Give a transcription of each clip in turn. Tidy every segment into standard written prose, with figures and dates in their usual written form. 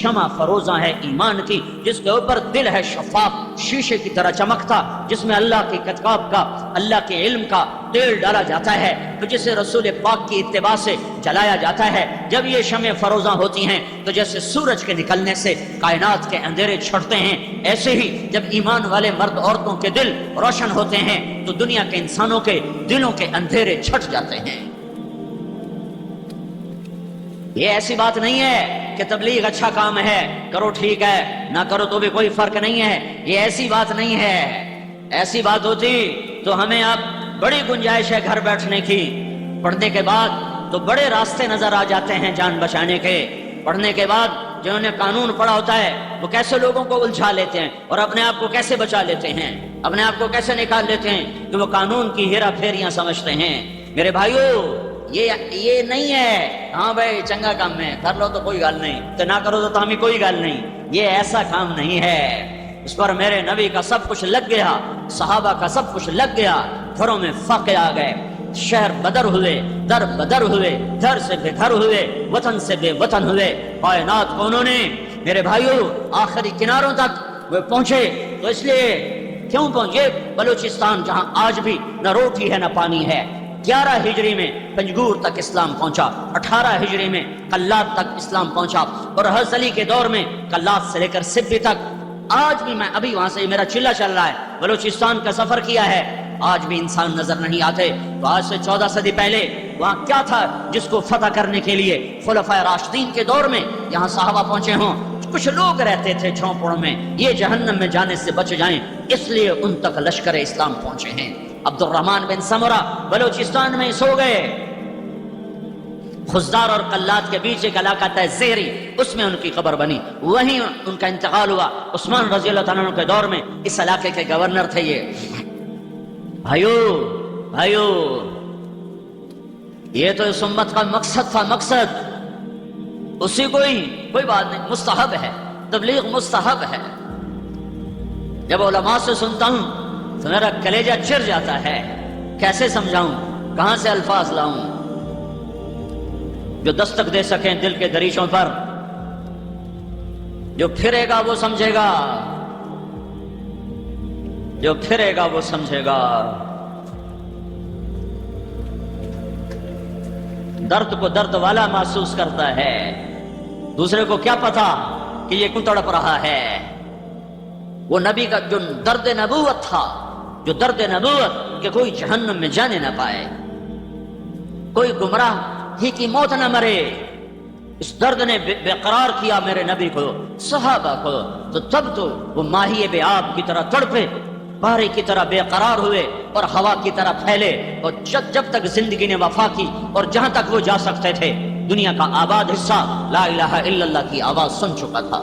شمع فروزاں ہے ایمان کی، جس کے اوپر دل ہے شفاف شیشے کی طرح چمکتا، جس میں اللہ کی کتاب کا، اللہ کے علم کا تیل ڈالا جاتا ہے، تو جسے رسول پاک کی اتباع سے جلایا جاتا ہے۔ جب یہ شمع فروزاں ہوتی ہیں تو جیسے سورج کے نکلنے سے کائنات کے اندھیرے چھٹتے ہیں، ایسے ہی جب ایمان والے مرد عورتوں کے دل روشن ہوتے ہیں تو دنیا کے انسانوں کے دلوں کے اندھیرے چھٹ جاتے ہیں۔ یہ ایسی بات نہیں ہے کہ تبلیغ اچھا کام ہے، کرو ٹھیک ہے، نہ کرو تو بھی کوئی فرق نہیں ہے، یہ ایسی بات نہیں ہے۔ ایسی بات ہوتی تو ہمیں اب بڑی گنجائش ہے گھر بیٹھنے کی، پڑھنے کے بعد تو بڑے راستے نظر آ جاتے ہیں جان بچانے کے۔ پڑھنے کے بعد جنہوں نے قانون پڑھا ہوتا ہے وہ کیسے لوگوں کو الجھا لیتے ہیں اور اپنے آپ کو کیسے بچا لیتے ہیں، اپنے آپ کو کیسے نکال لیتے ہیں کہ وہ قانون کی ہیرا پھیریاں سمجھتے ہیں۔ میرے بھائیو، یہ نہیں ہے ہاں بھائی چنگا کام ہے کر لو تو کوئی گل نہیں، تو نہ کرو تو ہمیں کوئی گل نہیں، یہ ایسا کام نہیں ہے۔ اس پر میرے نبی کا سب کچھ لگ گیا، صحابہ کا سب کچھ لگ گیا، گھروں میں فاقے آ گئے، شہر بدر ہوئے، در بدر ہوئے، گھر سے بے گھر ہوئے، وطن سے بے وطن ہوئے۔ کائنات کو انہوں نے میرے بھائیو آخری کناروں تک وہ پہنچے، تو اس لیے کیوں پہنچے؟ بلوچستان جہاں آج بھی نہ روٹی ہے نہ پانی ہے۔ 11 ہجری میں پنجگور تک اسلام پہنچا، 18 ہجری میں قلات تک اسلام پہنچا، اور حضرت علی کے دور میں قلات سے لے کر سبی تک۔ آج بھی میں ابھی وہاں سے میرا چلہ چل رہا ہے، بلوچستان کا سفر کیا ہے، آج بھی انسان نظر نہیں آتے۔ تو آج سے 14 صدی پہلے وہاں کیا تھا جس کو فتح کرنے کے لیے خلفائے راشدین کے دور میں یہاں صحابہ پہنچے ہوں؟ کچھ لوگ رہتے تھے جھونپڑوں میں، یہ جہنم میں جانے سے بچ جائیں اس لیے ان تک لشکر اسلام پہنچے ہیں۔ عبد الرحمن بن سمرہ بلوچستان میں سو گئے، خزدار اور قلات کے بیچ ایک علاقہ تھا زہری، اس میں ان کی قبر بنی، وہیں ان کا انتقال ہوا۔ عثمان رضی اللہ تعالیٰ عنہ کے دور میں اس علاقے کے گورنر تھے یہ۔ بھائیو یہ تو اس امت کا مقصد تھا، مقصد اسی کوئی بات نہیں، مستحب ہے، تبلیغ مستحب ہے۔ جب علماء سے سنتا ہوں تو میرا کلیجہ چر جاتا ہے، کیسے سمجھاؤں، کہاں سے الفاظ لاؤں جو دستک دے سکیں دل کے دریچوں پر۔ جو پھرے گا وہ سمجھے گا، جو پھرے گا وہ سمجھے گا۔ درد کو درد والا محسوس کرتا ہے، دوسرے کو کیا پتا کہ یہ کیوں تڑپ رہا ہے۔ وہ نبی کا جو درد نبوت تھا، جو درد نبوت کہ کوئی جہنم میں جانے نہ پائے، کوئی گمراہ ہی کی موت نہ مرے، اس درد نے بے قرار کیا میرے نبی کو، صحابہ کو۔ تو تب تو وہ ماہی بے آب کی طرح تڑپے، بارے کی طرح بے قرار ہوئے اور ہوا کی طرح پھیلے، اور جب تک زندگی نے وفا کی اور جہاں تک وہ جا سکتے تھے دنیا کا آباد حصہ لا الہ الا اللہ کی آواز سن چکا تھا۔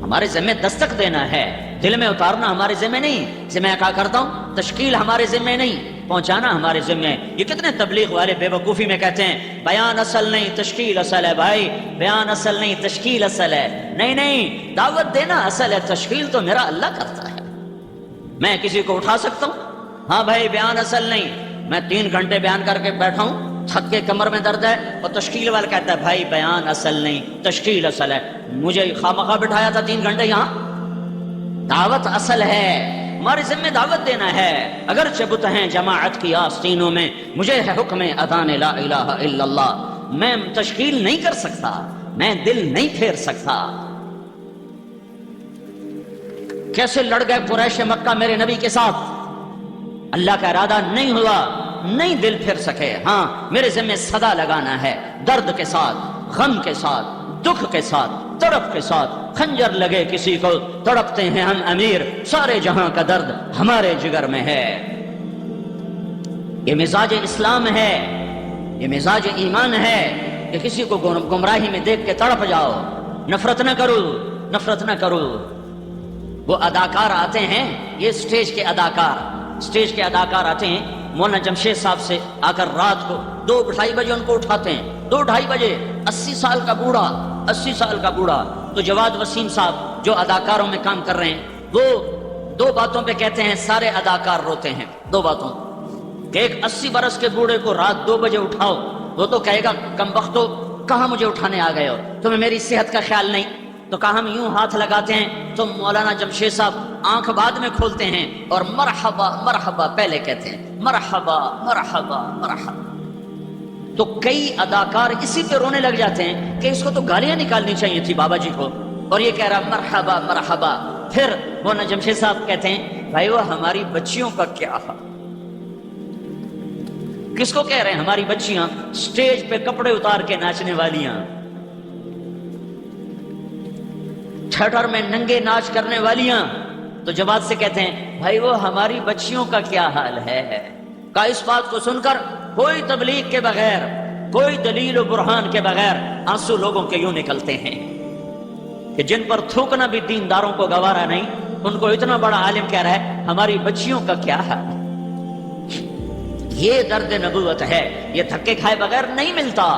ہمارے ذمہ دستک دینا ہے، دل میں اتارنا ہمارے ذمہ نہیں۔ ذمہ کیا کرتا ہوں، تشکیل ہمارے ذمہ نہیں، پہنچانا ہمارے ذمہ ہے۔ یہ کتنے تبلیغ والے بے وقوفی میں کہتے ہیں بیان اصل نہیں تشکیل اصل ہے۔ بھائی بیان اصل نہیں تشکیل اصل ہے، نہیں، دعوت دینا اصل ہے، تشکیل تو میرا اللہ کرتا ہے۔ میں کسی کو اٹھا سکتا ہوں؟ ہاں بھائی بیان اصل نہیں، میں 3 گھنٹے بیان کر کے بیٹھا ہوں، تھک کے کمر میں درد ہے، اور تشکیل والا کہتا ہے بھائی بیان اصل نہیں تشکیل اصل ہے۔ مجھے خامخواہ بٹھایا تھا 3 گھنٹے یہاں، دعوت اصل ہے، ہماری ذمہ دعوت دینا ہے۔ اگرچہ بت ہیں جماعت کی آستینوں میں، مجھے ہے حکم اذان لا الہ الا اللہ۔ میں تشکیل نہیں کر سکتا، میں دل نہیں پھیر سکتا۔ کیسے لڑ گئے قریش مکہ میرے نبی کے ساتھ، اللہ کا ارادہ نہیں ہوا، نہیں دل پھر سکے۔ ہاں میرے ذمہ صدا لگانا ہے، درد کے ساتھ، غم کے ساتھ، دکھ کے ساتھ، تڑپ کے ساتھ۔ خنجر لگے کسی کو تڑپتے ہیں ہم امیر، سارے جہاں کا درد ہمارے جگر میں ہے۔ یہ مزاج اسلام ہے، یہ مزاج ایمان ہے کہ کسی کو گمراہی میں دیکھ کے تڑپ جاؤ، نفرت نہ کرو، نفرت نہ کرو۔ وہ اداکار آتے ہیں، یہ سٹیج کے اداکار آتے ہیں، مولانا جمشید صاحب سے آ کر رات کو 2-2:30 بجے ان کو اٹھاتے ہیں، 2-2:30 بجے، 80 سال کا بوڑھا۔ تو جواد وسیم صاحب جو اداکاروں میں کام کر رہے ہیں، وہ 2 باتوں پہ کہتے ہیں سارے اداکار روتے ہیں، 2 باتوں کہ ایک 80 برس کے بوڑھے کو رات 2 بجے اٹھاؤ، وہ تو کہے گا کم بختو کہاں مجھے اٹھانے آ گئے ہو؟ تمہیں میری صحت کا خیال نہیں؟ تو کہا ہم یوں ہاتھ لگاتے ہیں تو مولانا جمشید صاحب آنکھ بعد میں کھولتے ہیں اور مرحبا مرحبا پہلے کہتے ہیں، مرحبا مرحبا مرحبا۔ تو کئی اداکار اسی پہ رونے لگ جاتے ہیں کہ اس کو تو گالیاں نکالنی چاہیے تھی بابا جی کو، اور یہ کہہ رہا مرحبا مرحبا۔ پھر مولانا جمشید صاحب کہتے ہیں بھائی وہ ہماری بچیوں کا کیا حال؟ کس کو کہہ رہے ہیں؟ ہماری بچیاں سٹیج پہ کپڑے اتار کے ناچنے والیاں، تھیٹر میں ننگے ناچ کرنے والیاں، تو جماعت سے کہتے ہیں بھائی وہ ہماری بچیوں کا کیا حال ہے؟ کا اس بات کو سن کر کوئی تبلیغ کے بغیر، کوئی دلیل و برہان کے بغیر آنسو لوگوں کے یوں نکلتے ہیں کہ جن پر تھوکنا بھی دینداروں کو گوارا نہیں، ان کو اتنا بڑا عالم کہہ رہا ہے ہماری بچیوں کا کیا حال ہے۔ یہ درد نبوت ہے، یہ دھکے کھائے بغیر نہیں ملتا،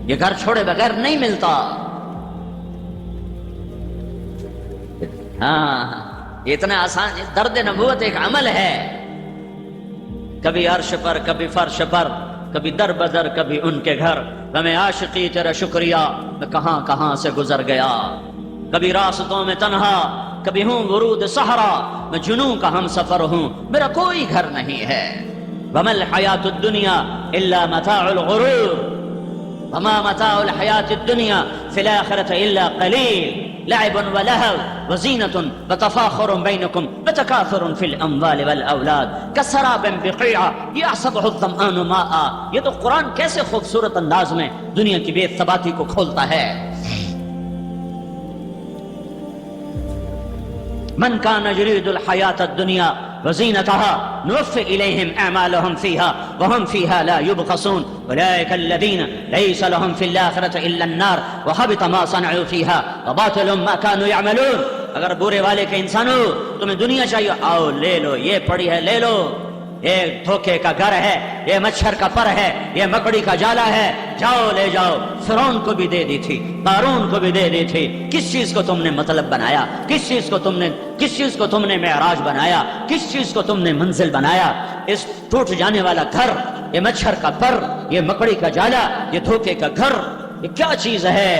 یہ گھر چھوڑے بغیر نہیں ملتا۔ ہاں اتنا آسان، درد نبوت ایک عمل ہے، کبھی عرش پر کبھی فرش پر، کبھی در بدر کبھی ان کے گھر، ہمیں عاشقی تیرا شکریہ میں کہاں کہاں سے گزر گیا، کبھی راستوں میں تنہا کبھی ہوں ورود صحرا، میں جنوں کا ہم سفر ہوں میرا کوئی گھر نہیں ہے۔ وما الحیات الدنیا الا متاع الغرور، وما متاع الحیات الدنیا فی الآخرۃ الا قلیل، لعب ولہو وزینۃ وتفاخر بینکم وتکاثر فی الاموال والاولاد کسراب بقیعہ یحسبہ الظمآن ماء۔ یہ تو قرآن کیسے خوبصورت انداز میں دنیا کی بے ثباتی کو کھولتا ہے۔ من كان يريد الحياة الدنيا وزينتها نوفي إليهم أعمالهم فيها وهم فيها لا يبخسون أولئك الذين ليس لهم في الآخرة إلا النار وحبط ما صنعوا فيها وباطل ما كانوا يعملون۔ اگر برے والے کے انسانوں تمہیں دنیا چاہیے، آؤ لے لو، یہ پڑی ہے لے لو، یہ دھوکے کا گھر ہے، یہ مچھر کا پر ہے، یہ مکڑی کا جالا ہے، جاؤ لے جاؤ۔ فرعون کو بھی دے دی تھی، قارون کو بھی دے دی تھی۔ کس چیز کو تم نے مطلب بنایا؟ کس چیز کو تم نے معراج بنایا؟ کس چیز کو تم نے منزل بنایا؟ اس ٹوٹ جانے والا گھر، یہ مچھر کا پر، یہ مکڑی کا جالا، یہ دھوکے کا گھر، یہ کیا چیز ہے؟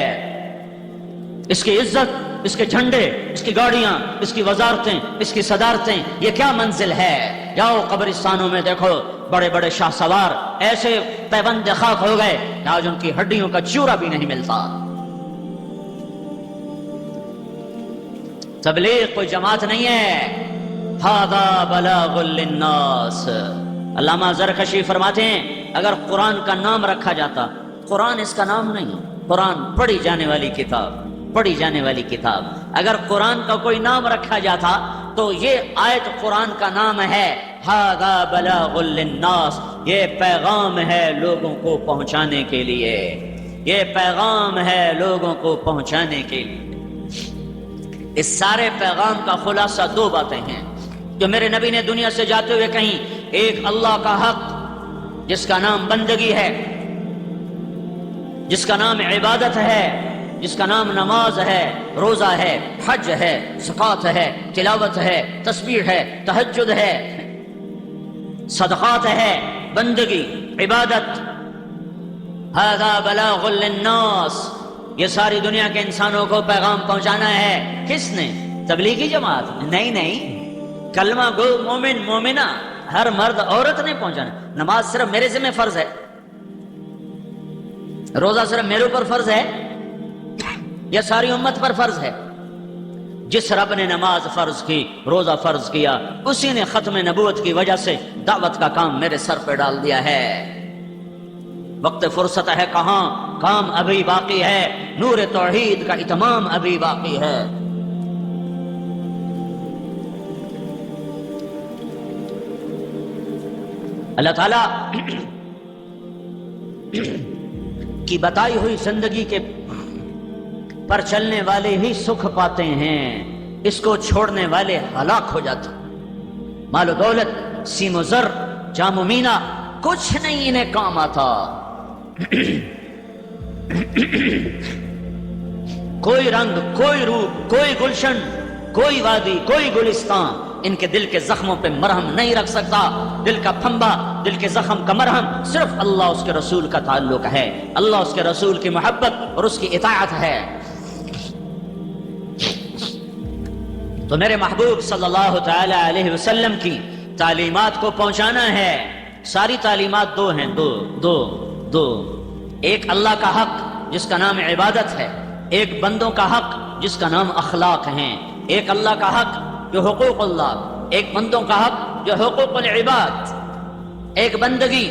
اس کی عزت، اس کے جھنڈے، اس کی گاڑیاں، اس کی وزارتیں، اس کی صدارتیں، یہ کیا منزل ہے؟ جاؤ قبرستانوں میں دیکھو، بڑے بڑے شاہ سوار ایسے پیبند خاک ہو گئے کہ آج ان کی ہڈیوں کا چورا بھی نہیں ملتا۔ تبلیغ کوئی جماعت نہیں ہے، ھذا بلاغ للناس۔ علامہ زرکشی فرماتے ہیں اگر قرآن کا نام رکھا جاتا، قرآن اس کا نام نہیں، قرآن پڑھی جانے والی کتاب، پڑھی جانے والی کتاب، اگر قرآن کا کوئی نام رکھا جاتا تو یہ آیت قرآن کا نام ہے، ھذا بلاغ للناس، یہ پیغام ہے لوگوں کو پہنچانے کے لیے، یہ پیغام ہے لوگوں کو پہنچانے کے لیے۔ اس سارے پیغام کا خلاصہ دو باتیں ہیں جو میرے نبی نے دنیا سے جاتے ہوئے کہیں۔ ایک اللہ کا حق جس کا نام بندگی ہے، جس کا نام عبادت ہے، جس کا نام نماز ہے، روزہ ہے، حج ہے، زکوٰۃ ہے، تلاوت ہے، تسبیح ہے، تہجد ہے، صدقات ہے، بندگی، عبادت۔ ھذا بلاغ للناس، یہ ساری دنیا کے انسانوں کو پیغام پہنچانا ہے۔ کس نے؟ تبلیغی جماعت؟ نہیں، کلمہ گو مومن مومنہ ہر مرد عورت نے پہنچانا۔ نماز صرف میرے ذمہ فرض ہے، روزہ صرف میرے اوپر فرض ہے یا ساری امت پر فرض ہے؟ جس رب نے نماز فرض کی، روزہ فرض کیا، اسی نے ختم نبوت کی وجہ سے دعوت کا کام میرے سر پہ ڈال دیا ہے۔ وقت فرصت ہے کہاں، کام ابھی باقی ہے، نور توحید کا اتمام ابھی باقی ہے۔ اللہ تعالیٰ کی بتائی ہوئی زندگی کے پر چلنے والے ہی سکھ پاتے ہیں، اس کو چھوڑنے والے ہلاک ہو جاتے۔ مال و دولت، سیم و زر، جام و مینا، کچھ نہیں انہیں کام آتا۔ کوئی رنگ، کوئی روپ، کوئی گلشن، کوئی وادی، کوئی گلستان ان کے دل کے زخموں پہ مرہم نہیں رکھ سکتا۔ دل کا پھنبا دل کے زخم کا مرہم صرف اللہ اس کے رسول کا تعلق ہے، اللہ اس کے رسول کی محبت اور اس کی اطاعت ہے۔ تو میرے محبوب صلی اللہ تعالی علیہ وسلم کی تعلیمات کو پہنچانا ہے۔ ساری تعلیمات دو ہیں، دو ایک اللہ کا حق جس کا نام عبادت ہے، ایک بندوں کا حق جس کا نام اخلاق ہیں۔ ایک اللہ کا حق جو حقوق اللہ، ایک بندوں کا حق جو حقوق العباد۔ ایک بندگی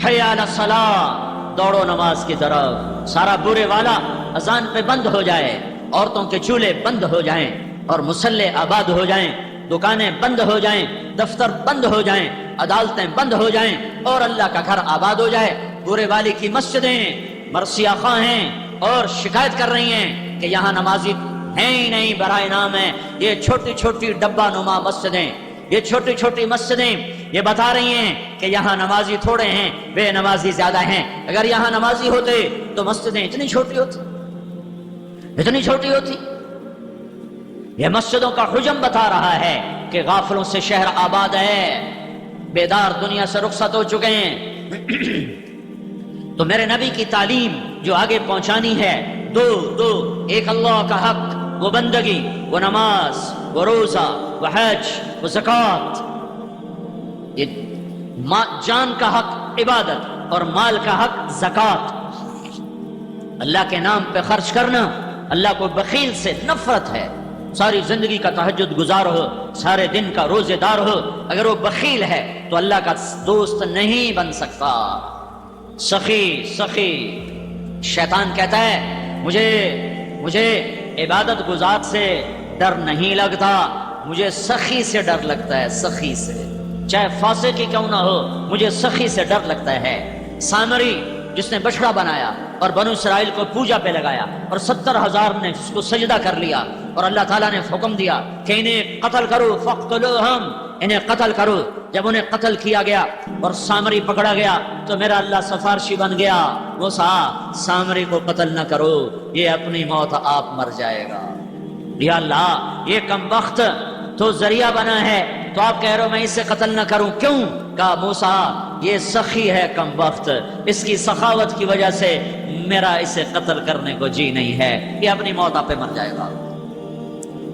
حی علی الصلاۃ، دوڑو نماز کی طرف، سارا برے والا اذان پہ بند ہو جائے، عورتوں کے چولہے بند ہو جائیں اور مصلے آباد ہو جائیں، دکانیں بند ہو جائیں، دفتر بند ہو جائیں، عدالتیں بند ہو جائیں اور اللہ کا گھر آباد ہو جائے۔ برے والی کی مسجدیں مرثیہ خواہ ہیں اور شکایت کر رہی ہیں کہ یہاں نمازی ہیں ہی نہیں، برائے نام ہے یہ چھوٹی چھوٹی ڈبہ نما مسجدیں، یہ چھوٹی چھوٹی مسجدیں یہ بتا رہی ہیں کہ یہاں نمازی تھوڑے ہیں، بے نمازی زیادہ ہیں۔ اگر یہاں نمازی ہوتے تو مسجدیں اتنی چھوٹی ہوتی۔ یہ مسجدوں کا حجم بتا رہا ہے کہ غافلوں سے شہر آباد ہے، بیدار دنیا سے رخصت ہو چکے ہیں۔ تو میرے نبی کی تعلیم جو آگے پہنچانی ہے، دو ایک اللہ کا حق، وہ بندگی، وہ نماز، وہ روزہ، وہ حج، وہ زکوٰۃ۔ یہ جان کا حق عبادت اور مال کا حق زکوٰۃ۔ اللہ کے نام پہ خرچ کرنا، اللہ کو بخیل سے نفرت ہے۔ ساری زندگی کا تہجد گزار ہو، سارے دن کا روزے دار ہو، اگر وہ بخیل ہے تو اللہ کا دوست نہیں بن سکتا۔ سخی شیطان کہتا ہے مجھے عبادت گزار سے ڈر نہیں لگتا، مجھے سخی سے ڈر لگتا ہے، سخی سے، چاہے فاسق ہی کیوں نہ ہو، مجھے سخی سے ڈر لگتا ہے۔ سامری جس نے بچڑا بنایا اور بنو اسرائیل کو پوجا پہ لگایا اور 70,000 نے اس کو سجدہ کر لیا اور اللہ تعالیٰ نے حکم دیا کہ انہیں قتل کرو، فاقتلوہم، انہیں قتل کرو۔ جب انہیں قتل کیا گیا اور سامری پکڑا گیا تو میرا اللہ سفارشی بن گیا، موسیٰ سامری کو قتل نہ کرو، یہ اپنی موت آپ مر جائے گا۔ یا اللہ یہ کم وقت تو ذریعہ بنا ہے تو آپ کہہ رہے ہو میں اسے قتل نہ کروں، کیوں؟ کہا موسیٰ یہ سخی ہے کم وقت، اس کی سخاوت کی وجہ سے میرا اسے قتل کرنے کو جی نہیں ہے، یہ اپنی موت آپ پہ مر جائے گا۔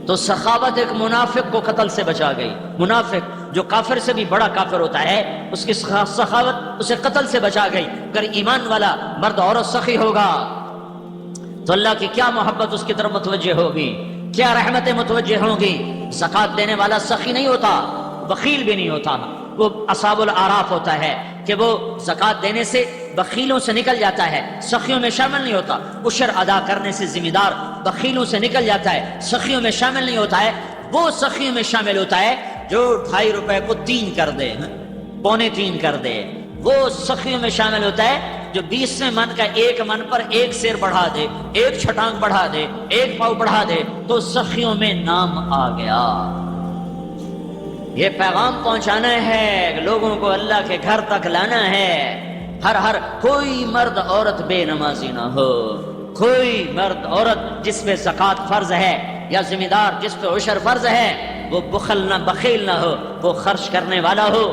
تو سخاوت ایک منافق کو قتل سے بچا گئی۔ منافق جو کافر سے بھی بڑا کافر ہوتا ہے، اس کی سخاوت اسے قتل سے بچا گئی۔ اگر ایمان والا مرد عورت سخی ہوگا تو اللہ کی کیا محبت اس کی طرف متوجہ ہوگی، کیا رحمتیں متوجہ ہوں گی۔ زکوٰۃ دینے والا سخی نہیں ہوتا، بخیل بھی نہیں ہوتا، وہ اصحاب الاعراف ہوتا ہے کہ وہ زکوٰۃ دینے سے بخیلوں سے نکل جاتا ہے، سخیوں میں شامل نہیں ہوتا۔ عشر ادا کرنے سے ذمہ دار بخیلوں سے نکل جاتا ہے، سخیوں میں شامل نہیں ہوتا ہے۔ وہ سخیوں میں شامل ہوتا ہے جو 2.5 روپے کو 3 کر دے، 2.25 کر دے۔ وہ سخیوں میں شامل ہوتا ہے جو 20 من کا 1 من پر 1 سیر بڑھا دے، 1 چھٹانگ بڑھا دے، 1 پاؤ بڑھا دے، تو سخیوں میں نام آ گیا۔ یہ پیغام پہنچانا ہے، لوگوں کو اللہ کے گھر تک لانا ہے۔ ہر کوئی مرد عورت بے نمازی نہ ہو، کوئی مرد عورت جس پہ زکوٰۃ فرض ہے یا ذمہ دار جس پہ عشر فرض ہے وہ بخیل نہ ہو، وہ خرچ کرنے والا ہو۔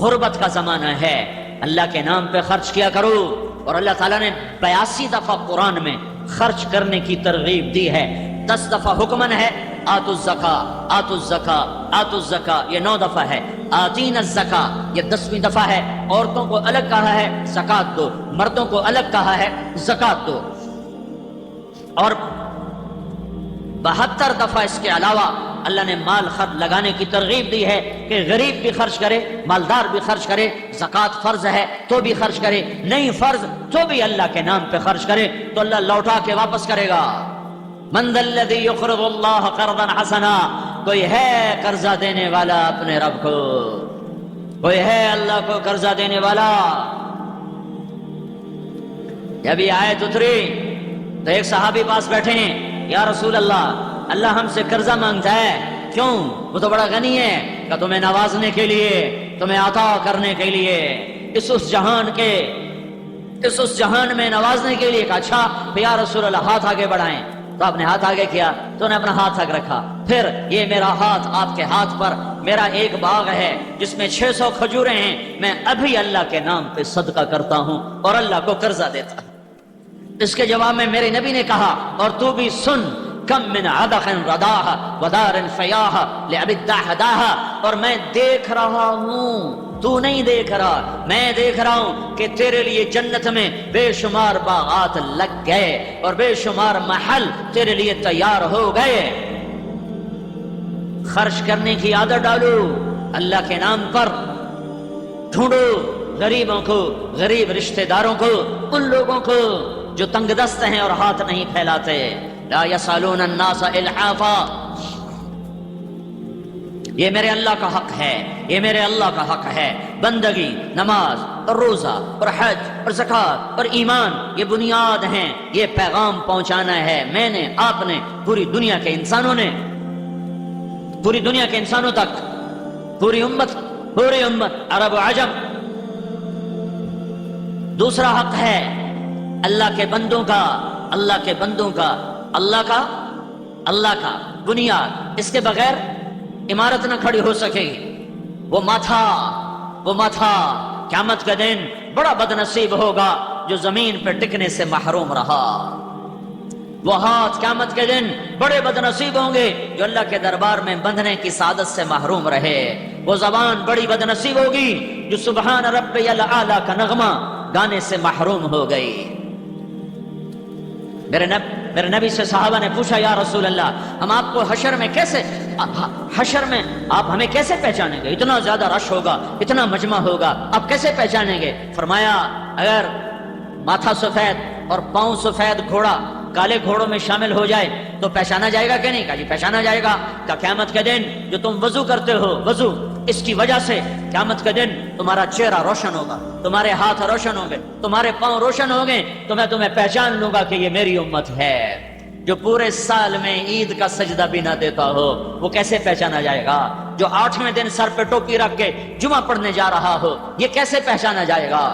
غربت کا زمانہ ہے، اللہ کے نام پہ خرچ کیا کرو۔ اور اللہ تعالیٰ نے 82 دفعہ قرآن میں خرچ کرنے کی ترغیب دی ہے۔ 10 دفعہ حکمن ہے آتوا الزکاۃ، آتوا الزکاۃ، آتوا الزکاۃ، یہ 9 دفعہ ہے۔ آتینا الزکاۃ یہ 10ویں دفعہ ہے۔ عورتوں کو الگ کہا ہے زکوٰۃ دو، مردوں کو الگ کہا ہے زکوٰۃ دو۔ اور 72 دفعہ اس کے علاوہ اللہ نے مال خرچ لگانے کی ترغیب دی ہے کہ غریب بھی خرچ کرے، مالدار بھی خرچ کرے۔ زکوٰۃ فرض ہے تو بھی خرچ کرے، نہیں فرض تو بھی اللہ کے نام پہ خرچ کرے تو اللہ لوٹا کے واپس کرے گا۔ من ذا الذی یقرض اللہ قرضا حسنا، کوئی ہے قرضہ دینے والا اپنے رب کو، کوئی ہے اللہ کو قرضہ دینے والا۔ جب یہ آیت اتری تو ایک صحابی پاس بیٹھے ہیں، یا رسول اللہ ہم سے قرضہ مانگتا ہے، کیوں؟ وہ تو بڑا غنی ہے، کہ تمہیں نوازنے کے لیے، تمہیں عطا کرنے کے لیے، اس جہان میں نوازنے کے لیے۔ کہ اچھا یا رسول اللہ ہاتھ آگے بڑھائیں۔ تو آپ نے ہاتھ آگے کیا تو نے اپنا ہاتھ آگے رکھا. پھر یہ میرا ہاتھ آپ کے ہاتھ پر میرا ایک باغ ہے جس میں 600 کھجوریں ہیں, میں ابھی اللہ کے نام پہ صدقہ کرتا ہوں اور اللہ کو قرضہ دیتا ہوں. اس کے جواب میں میرے نبی نے کہا اور تو بھی سن, کم من عدخ رداها ودار فیاها لأبی الدحداها, اور میں دیکھ رہا ہوں, تو نہیں دیکھ رہا, میں دیکھ رہا ہوں کہ تیرے لیے جنت میں بے شمار باغات لگ گئے اور بے شمار محل تیرے لیے تیار ہو گئے. خرچ کرنے کی عادت ڈالو اللہ کے نام پر. ڈھونڈو غریبوں کو, غریب رشتہ داروں کو, ان لوگوں کو جو تنگ دست ہیں اور ہاتھ نہیں پھیلاتے. لا یسالون الناس الحافا, یہ میرے اللہ کا حق ہے, یہ میرے اللہ کا حق ہے. بندگی, نماز اور روزہ اور حج اور زکوٰۃ اور ایمان یہ بنیاد ہیں. یہ پیغام پہنچانا ہے میں نے, آپ نے, پوری دنیا کے انسانوں نے, پوری دنیا کے انسانوں تک, پوری امت عرب و عجم. دوسرا حق ہے اللہ کے بندوں کا, اللہ کے بندوں کا, اللہ کا بنیاد. اس کے بغیر عمارت نہ کھڑی ہو سکے گی. وہ ماتھا قیامت کا دن بڑا بدنصیب ہوگا جو زمین پہ ٹکنے سے محروم رہا. وہ ہاتھ قیامت کے دن بڑے بدنصیب ہوں گے جو اللہ کے دربار میں بندھنے کی سعادت سے محروم رہے. وہ زبان بڑی بدنصیب ہوگی جو سبحان ربی الاعلی کا نغمہ گانے سے محروم ہو گئی. میرے نبی سے صحابہ نے پوچھا یا رسول اللہ, ہم آپ کو حشر میں آپ ہمیں کیسے پہچانیں گے؟ اتنا زیادہ رش ہوگا, اتنا مجمع ہوگا, آپ کیسے پہچانیں گے؟ فرمایا اگر ماتھا سفید اور پاؤں سفید گھوڑا کالے گھوڑوں میں شامل ہو جائے تو پہچانا جائے گا کہ نہیں؟ کہا جی پہچانا جائے گا. کہ قیامت کے دن جو تم وضو کرتے ہو, وضو اس کی وجہ سے قیامت کے دن تمہارا چہرہ روشن ہوگا, تمہارے ہاتھ روشن ہوں گے, تمہارے پاؤں روشن ہوں گے, تو میں تمہیں پہچان لوں گا کہ یہ میری امت ہے. جو پورے سال میں عید کا سجدہ بھی نہ دیتا ہو وہ کیسے پہچانا جائے گا؟ جو 8ویں دن سر پہ ٹوپی رکھ کے جمعہ پڑھنے جا رہا ہو یہ کیسے پہچانا جائے گا؟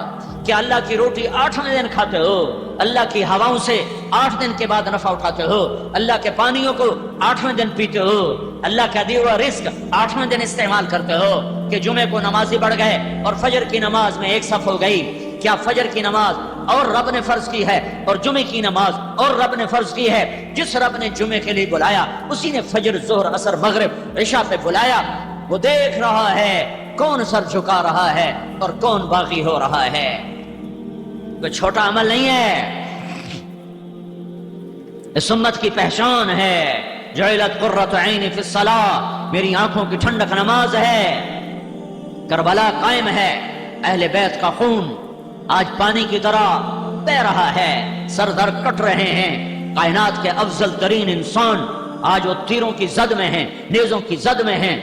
کہ اللہ کی روٹی 8ویں دن کھاتے ہو, اللہ کی ہواؤں سے 8 دن کے بعد نفع اٹھاتے ہو, اللہ کے پانیوں کو 8ویں دن پیتے ہو, اللہ کا دیا ہوا رزق 8ویں دن استعمال کرتے ہو. کہ جمعے کو نمازی بڑھ گئے اور فجر کی نماز میں ایک صف ہو گئی. کیا فجر کی نماز اور رب نے فرض کی ہے اور جمعے کی نماز اور رب نے فرض کی ہے؟ جس رب نے جمعے کے لیے بلایا اسی نے فجر, ظہر, عصر, مغرب, عشاء پہ بلایا. وہ دیکھ رہا ہے کون سر جھکا رہا ہے اور کون باغی ہو رہا ہے. کوئی چھوٹا عمل نہیں ہے, اس امت کی پہچان ہے. جعلت قرۃ عینی فی الصلاۃ, میری آنکھوں کی ٹھنڈک نماز ہے. کربلا قائم ہے, اہل بیت کا خون آج پانی کی طرح بہ رہا ہے, سر در کٹ رہے ہیں. کائنات کے افضل ترین انسان آج وہ تیروں کی زد میں ہیں, نیزوں کی زد میں ہیں,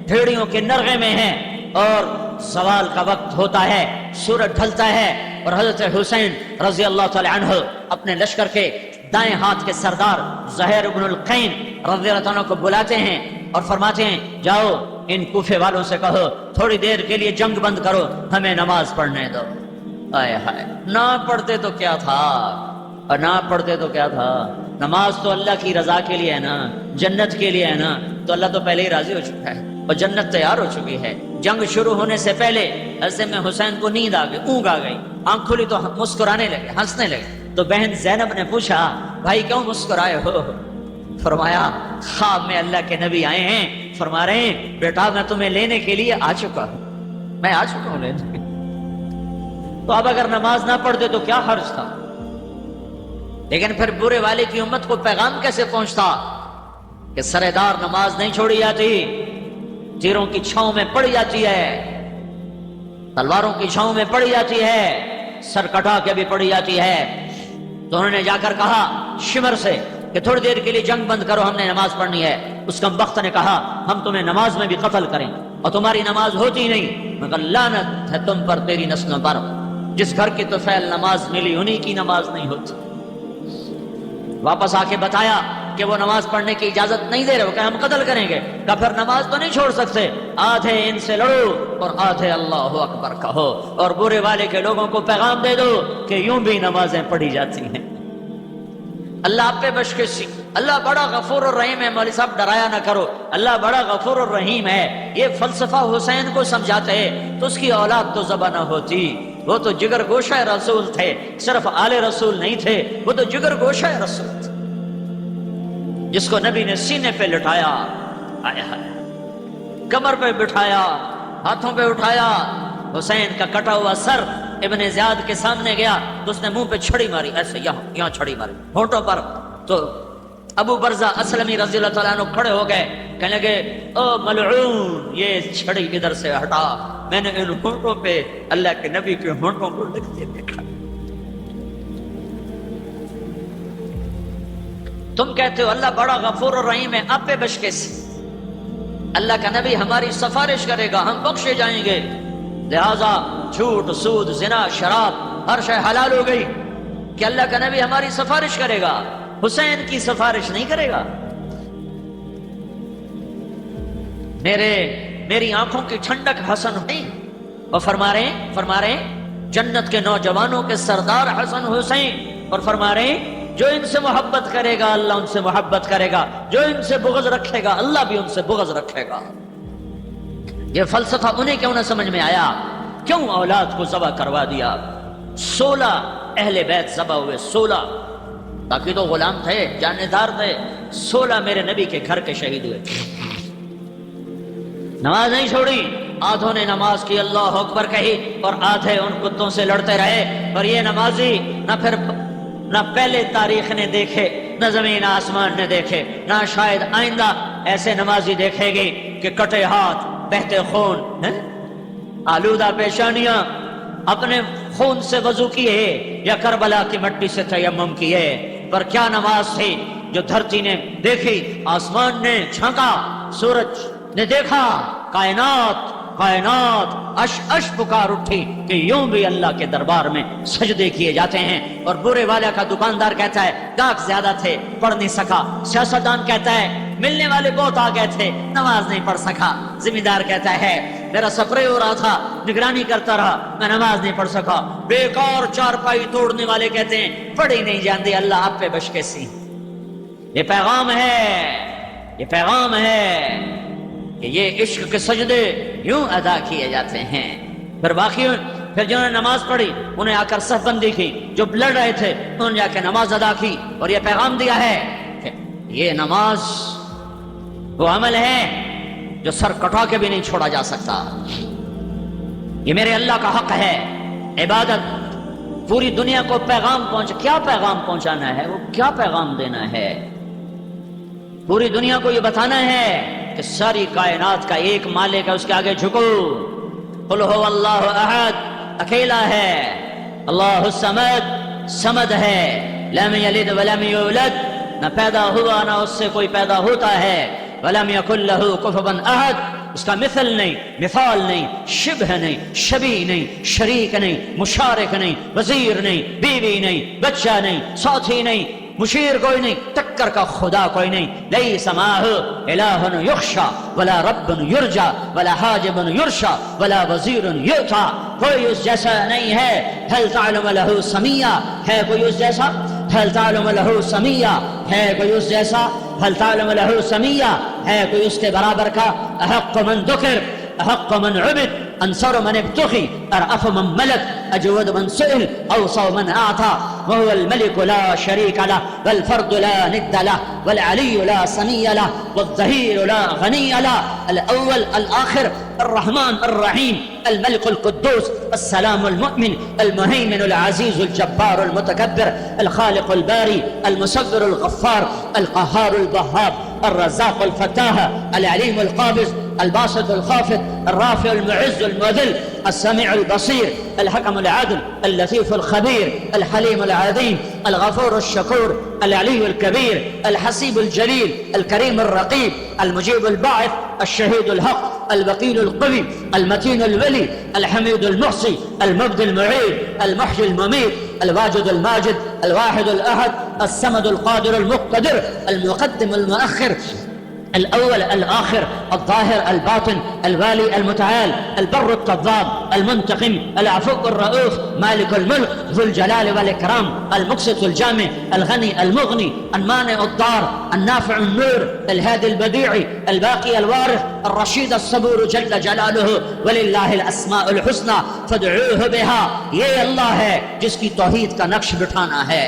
بھیڑیوں کے نرغے میں ہیں. اور سوال کا وقت ہوتا ہے, سورج ڈھلتا ہے اور حضرت حسین رضی اللہ تعالی عنہ اپنے لشکر کے دائیں ہاتھ کے سردار زہیر بن القین رضی اللہ عنہ کو بلاتے ہیں اور فرماتے ہیں جاؤ ان کوفے والوں سے کہو تھوڑی دیر کے لیے جنگ بند کرو, ہمیں نماز پڑھنے دو. آئے ہائے, نہ پڑھتے تو کیا تھا, اور نہ پڑھتے تو کیا تھا. نماز تو اللہ کی رضا کے لیے ہے نا, جنت کے لیے ہے نا, تو اللہ تو پہلے ہی راضی ہو چکا ہے اور جنت تیار ہو چکی ہے. جنگ شروع ہونے سے پہلے ایسے میں حسین کو نیند آ گئی, اونگ آ گئی, آنکھ کھلی تو مسکرانے لگے, ہنسنے لگے. تو بہن زینب نے پوچھا بھائی کیوں مسکرائے ہو؟ فرمایا خواب میں اللہ کے نبی آئے ہیں, فرما رہے ہیں بیٹا میں تمہیں لینے کے لیے آ چکا ہوں, میں آ چکا ہوں لینے. تو اب اگر نماز نہ پڑھتے تو کیا حرج تھا؟ لیکن پھر برے والے کی امت کو پیغام کیسے پہنچتا کہ سردار نماز نہیں چھوڑی جاتی, تیروں کی چھاؤں میں پڑی جاتی ہے, تلواروں کی چھاؤں میں پڑی جاتی ہے, سر کٹا کے بھی پڑی جاتی ہے. تو انہوں نے جا کر کہا شمر سے کہ تھوڑی دیر کے لیے جنگ بند کرو, ہم نے نماز پڑھنی ہے. اس کم بخت نے کہا ہم تمہیں نماز میں بھی قتل کریں اور تمہاری نماز ہوتی نہیں, مگر لعنت ہے تم پر تیری نسلوں پر, جس گھر کی طفیل نماز ملی انہی کی نماز نہیں ہوتی. واپس آ کے بتایا کہ وہ نماز پڑھنے کی اجازت نہیں دے رہے, وہ کہ ہم قتل کریں گے. کہ پھر نماز تو نہیں چھوڑ سکتے, آدھے ان سے لڑو اور آدھے اللہ اکبر کہو اور برے والے کے لوگوں کو پیغام دے دو کہ یوں بھی نمازیں پڑھی جاتی ہیں. اللہ آپ پہ بشکشی، اللہ بڑا غفور الرحیم ہے۔ مولوی صاحب ڈرایا نہ کرو، اللہ بڑا غفور الرحیم ہے، یہ فلسفہ حسین کو سمجھاتے تو اس کی اولاد تو ذبح نہ ہوتی، وہ تو جگر گوشہ رسول تھے، صرف آل رسول نہیں تھے، وہ تو جگر گوشہ رسول تھے، جس کو نبی نے سینے پہ لٹایا، کمر پہ بٹھایا، ہاتھوں پہ اٹھایا، حسین کا کٹا ہوا سر ابن زیاد کے سامنے گیا تو اس نے منہ پہ چھڑی ماری، ایسے یہاں چھڑی ماری ہونٹوں پر، تو ابو برزہ اسلمی رضی اللہ تعالیٰ عنہ کھڑے ہو گئے، کہنے لگے او ملعون، یہ چھڑی ادھر سے ہٹا، میں نے ان ہونٹوں پہ اللہ کے نبی کے ہونٹوں کو لکھتے دیکھا۔ تم کہتے ہو اللہ بڑا غفور الرحیم ہے، آپ پہ بشکش، اللہ کا نبی ہماری سفارش کرے گا، ہم بخشے جائیں گے، لہذا جھوٹ، سود، زنا، شراب ہر شے حلال ہو گئی کہ اللہ کا نبی ہماری سفارش کرے گا، حسین کی سفارش نہیں کرے گا۔ میری آنکھوں کی ٹھنڈک حسن ہوئی، اور فرما رہے جنت کے نوجوانوں کے سردار حسن حسین، اور فرما رہے جو ان سے محبت کرے گا اللہ ان سے محبت کرے گا، جو ان سے بغض رکھے گا اللہ بھی ان سے بغض رکھے گا۔ یہ فلسفہ انہیں کیوں نہ سمجھ میں آیا؟ کیوں اولاد کو ذبح کروا دیا؟ 16 اہل بیت ذبح ہوئے، 16، باقی تو غلام تھے، جانے دار تھے، 16 میرے نبی کے گھر کے شہید ہوئے۔ نماز نہیں چھوڑی، آدھوں نے نماز کی اللہ اکبر کہی اور آدھے ان کتوں سے لڑتے رہے، اور یہ نمازی نہ پہلے تاریخ نے دیکھے، نہ زمین آسمان نے دیکھے، نہ شاید آئندہ ایسے نمازی دیکھے گی کہ کٹے ہاتھ، بہتے خون، آلودہ پیشانیاں، اپنے خون سے وضو کیے یا کربلا کی مٹی سے تیمم کیے، پر کیا نماز تھی جو دھرتی نے دیکھی، آسمان نے جھانکا، سورج نے دیکھا، کائنات اش پکار اٹھی کہ یوں بھی اللہ کے دربار میں سجدے کیے جاتے ہیں۔ اور بورے والا کا دکاندار کہتا ہے گاہک زیادہ تھے پڑھ نہیں سکا، سیاستدان کہتا ہے ملنے والے بہت آ گئے تھے نماز نہیں پڑھ سکا، ذمہ دار کہتا ہے میرا سفرے ہو رہا تھا نگرانی کرتا رہا میں نماز نہیں پڑھ سکا، بیکار چارپائی توڑنے والے کہتے ہیں پڑھی نہیں جانتی، اللہ آپ پہ بشکیسی۔ یہ پیغام ہے کہ یہ عشق کے سجدے یوں ادا کیے جاتے ہیں۔ پھر جنہوں نے نماز پڑھی انہیں آ کر صف بندی کی، جو لڑ رہے تھے انہوں نے جا کے نماز ادا کی، اور یہ پیغام دیا ہے کہ یہ نماز وہ عمل ہے جو سر کٹا کے بھی نہیں چھوڑا جا سکتا، یہ میرے اللہ کا حق ہے، عبادت پوری دنیا کو پیغام کیا پیغام پہنچانا ہے، وہ کیا پیغام دینا ہے، پوری دنیا کو یہ بتانا ہے کہ ساری کائنات کا ایک مالک ہے، اس کے آگے جھکو، قل هو اللہ احد، اکیلا ہے، اللہ الصمد، صمد ہے، لم یلد ولم یولد، نہ پیدا ہوا نہ اس سے کوئی پیدا ہوتا ہے، ولم یکن له کفوا احد، اس کا مثل نہیں، مثال نہیں، شبہ نہیں، شبیہ نہیں، شریک نہیں، مشارک نہیں، وزیر نہیں، بیوی نہیں، بچہ نہیں، ساتھی نہیں، مشیر کوئی نہیں، ٹکر کا خدا کوئی نہیں، لیس معہ الہ یخشا ولا رب یرجا ولا حاجب یرشا ولا وزیر یؤتا، کوئی اس جیسا نہیں ہے، هل تعلم له سمیہ، ہے کوئی اس جیسا، هل تعلم له سمیہ، ہے کوئی اس جیسا، هل تعلم له سمیہ، ہے کوئی اس کے برابر کا، احق من ذکر، احق من عبد، انصر من ابتغي، ارأف من ملك، اجود من سئل، اوصى من اعطى، وهو الملك لا شريك له، والفرد لا ند له، والعلي لا سمي له، والظهير لا غني له، الاول الاخر، الرحمن الرحيم، الملك القدوس، السلام المؤمن، المهيمن العزيز الجبار المتكبر، الخالق الباري، المصور الغفار، القهار الوهاب، الرزاق الفتاح، العليم القابض، الباسط الخافض، الرافع المعز المذل، السميع البصير، الحكم العدل، اللطيف الخبير، الحليم العظيم، الغفور الشكور، العلي الكبير، الحسيب الجليل، الكريم الرقيب، المجيب الباعث، الشهيد الحق، الوكيل القوي، المتين الولي، الحميد المحصي، المبدي المعيد، المحيي المميت، الواجد الماجد، الواحد الأحد، الصمد القادر المقتدر، المقدم المؤخر، الأول الآخر الظاهر الباطن الوالي المتعال البر التواب المنتقم العفو الرؤوف مالك الملك ذو الجلال والإكرام المقسط الجامع الغني المغني المانع الضار النافع النور الهادي البديع الباقي الوارث الرشيد الصبور جل جلاله وللہ الاسماء الحسنى فادعوه بها. یہ اللہ ہے جس کی توحید کا نقش بٹھانا ہے.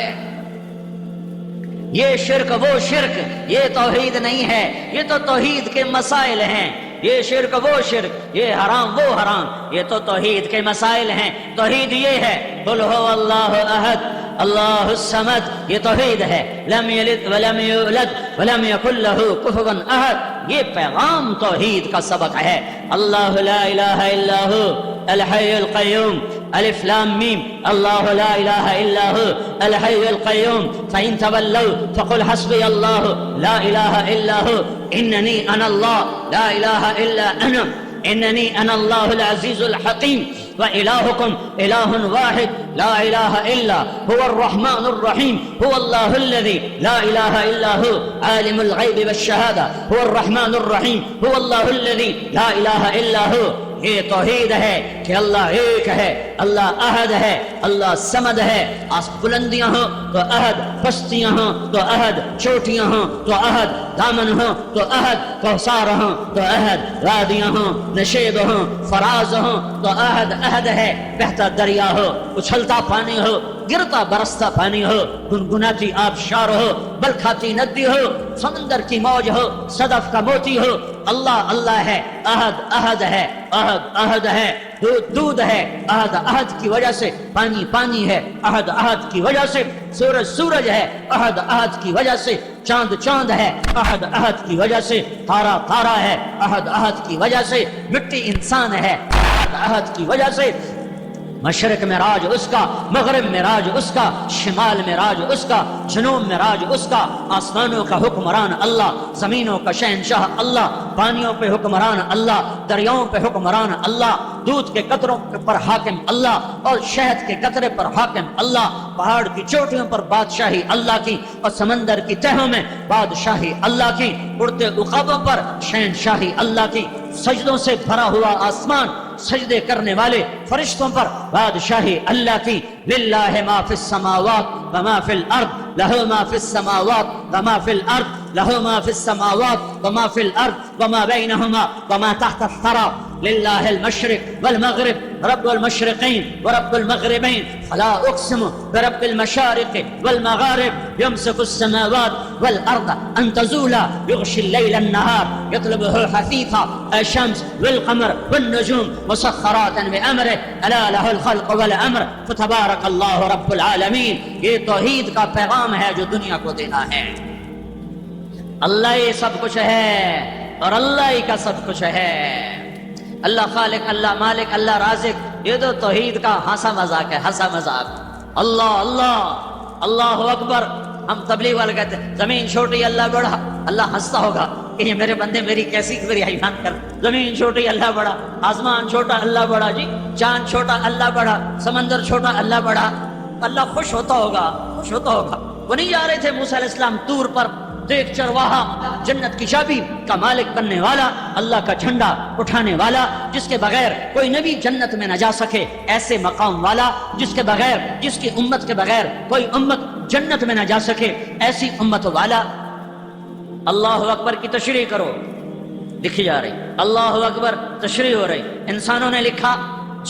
یہ شرک وہ شرک، یہ توحید نہیں ہے، یہ تو توحید کے مسائل ہیں. یہ شرک وہ شرک، یہ حرام وہ حرام، یہ تو توحید کے مسائل ہیں. توحید یہ ہے قل هو اللہ احد اللہ الصمد، یہ توحید ہے. لم یلد ولم یولد ولم یکن له کفوا احد، یہ پیغام توحید کا سبق ہے. اللہ لا الہ الا هو الحی القیوم الف لام میم اللہ لا الہ الا هو الحی القیوم فإن تولوا فقل حسبی اللہ لا الہ الا هو اننی انا اللہ لا الہ الا انا اننی انا اللہ العزیز الحکیم وإلہکم الہ واحد لا الہ الا هو الرحمن الرحیم هو اللہ الذی لا الہ الا هو عالم الغیب والشہادہ هو الرحمن الرحیم هو اللہ الذی لا الہ الا هو. یہ توحید ہے کہ اللہ ایک ہے، اللہ احد ہے، اللہ صمد ہے. بلندیاں ہوں تو احد، پستیاں ہوں تو احد، چوٹیاں ہوں تو احد، دامن ہوں تو احد، کوثر ہوں تو احد، وادیاں ہوں، نشیب ہوں، فراز ہوں تو احد احد ہے. بہتا دریا ہو، اچھلتا پانی ہو، گرتا برستا پانی ہو، گنگناتی آبشار ہو، بلکھاتی ندی ہو، سمندر کی موج ہو، صدف کا موتی ہو، اللہ اللہ ہے. احد احد ہے، احد احد ہے. دودھ دودھ ہے، احد احد کی وجہ سے. پانی پانی ہے، احد احد کی وجہ سے. سورج سورج ہے، احد احد کی وجہ سے. چاند چاند ہے، احد احد کی وجہ سے. تارا تارا ہے، احد احد کی وجہ سے. مٹی انسان ہے، احد احد کی وجہ سے. مشرق میں راج اس کا، مغرب میں راج اس کا، شمال میں راج اس کا، جنوب میں راج اس کا. آسمانوں کا حکمران اللہ، زمینوں کا شہنشاہ اللہ، پانیوں پہ حکمران اللہ، دریاؤں پہ حکمران اللہ، دودھ کے قطروں پر حاکم اللہ اور شہد کے قطرے پر حاکم اللہ. پہاڑ کی چوٹیوں پر بادشاہی اللہ کی اور سمندر کی تہوں میں بادشاہی اللہ کی. اڑتے عقابوں پر شہنشاہی اللہ کی. سجدوں سے بھرا ہوا آسمان، سجدے کرنے والے فرشتوں پر بادشاہی اللہ کی. للہ ما فی السماوات وما فی الارض لہ ما فی السماوات وما فی الارض لہ ما فی السماوات وما فی الارض وما بینہما وما تحت الثری. للہ المشرق والمغرب رب المشرقین ورب المغربین فلا اقسم برب المشارق والمغارب یمسک السماوات والارض ان تزولا یغشی اللیل النہار یطلبہ حثیثا الشمس والقمر والنجوم مسخرات بأمره الا له الخلق والامر فتبارک اللہ رب العالمین. یہ توحید کا پیغام ہے جو دنیا کو دینا ہے. اللہ ہی سب کچھ ہے اور اللہ ہی کا سب کچھ ہے. اللہ خالق، اللہ مالک، اللہ رازق، یہ تو توحید کا ہنسا مذاق ہے، ہنسا مذاق. اللہ اللہ اللہ اکبر. ہم تبلیغ والے کہتے ہیں زمین چھوٹی اللہ بڑا. اللہ ہنستا ہوگا کہ یہ میرے بندے میری کیسی میری حیوان کر. زمین چھوٹی اللہ بڑا، آسمان چھوٹا اللہ بڑا، جی چاند چھوٹا اللہ بڑا، سمندر چھوٹا اللہ بڑا. اللہ خوش ہوتا ہوگا، خوش ہوتا ہوگا. وہ نہیں جا رہے تھے موسیٰ علیہ السلام طور پر؟ دیکھ چرواہا، جنت کی چابی کا مالک بننے والا، اللہ کا جھنڈا اٹھانے والا، جس کے بغیر کوئی نبی جنت میں نہ جا سکے، ایسے مقام والا جس کے بغیر، جس کی امت کے بغیر کوئی امت جنت میں نہ جا سکے، ایسی امت والا. اللہ اکبر کی تشریح کرو، لکھی جا رہی. اللہ اکبر تشریح ہو رہی. انسانوں نے لکھا،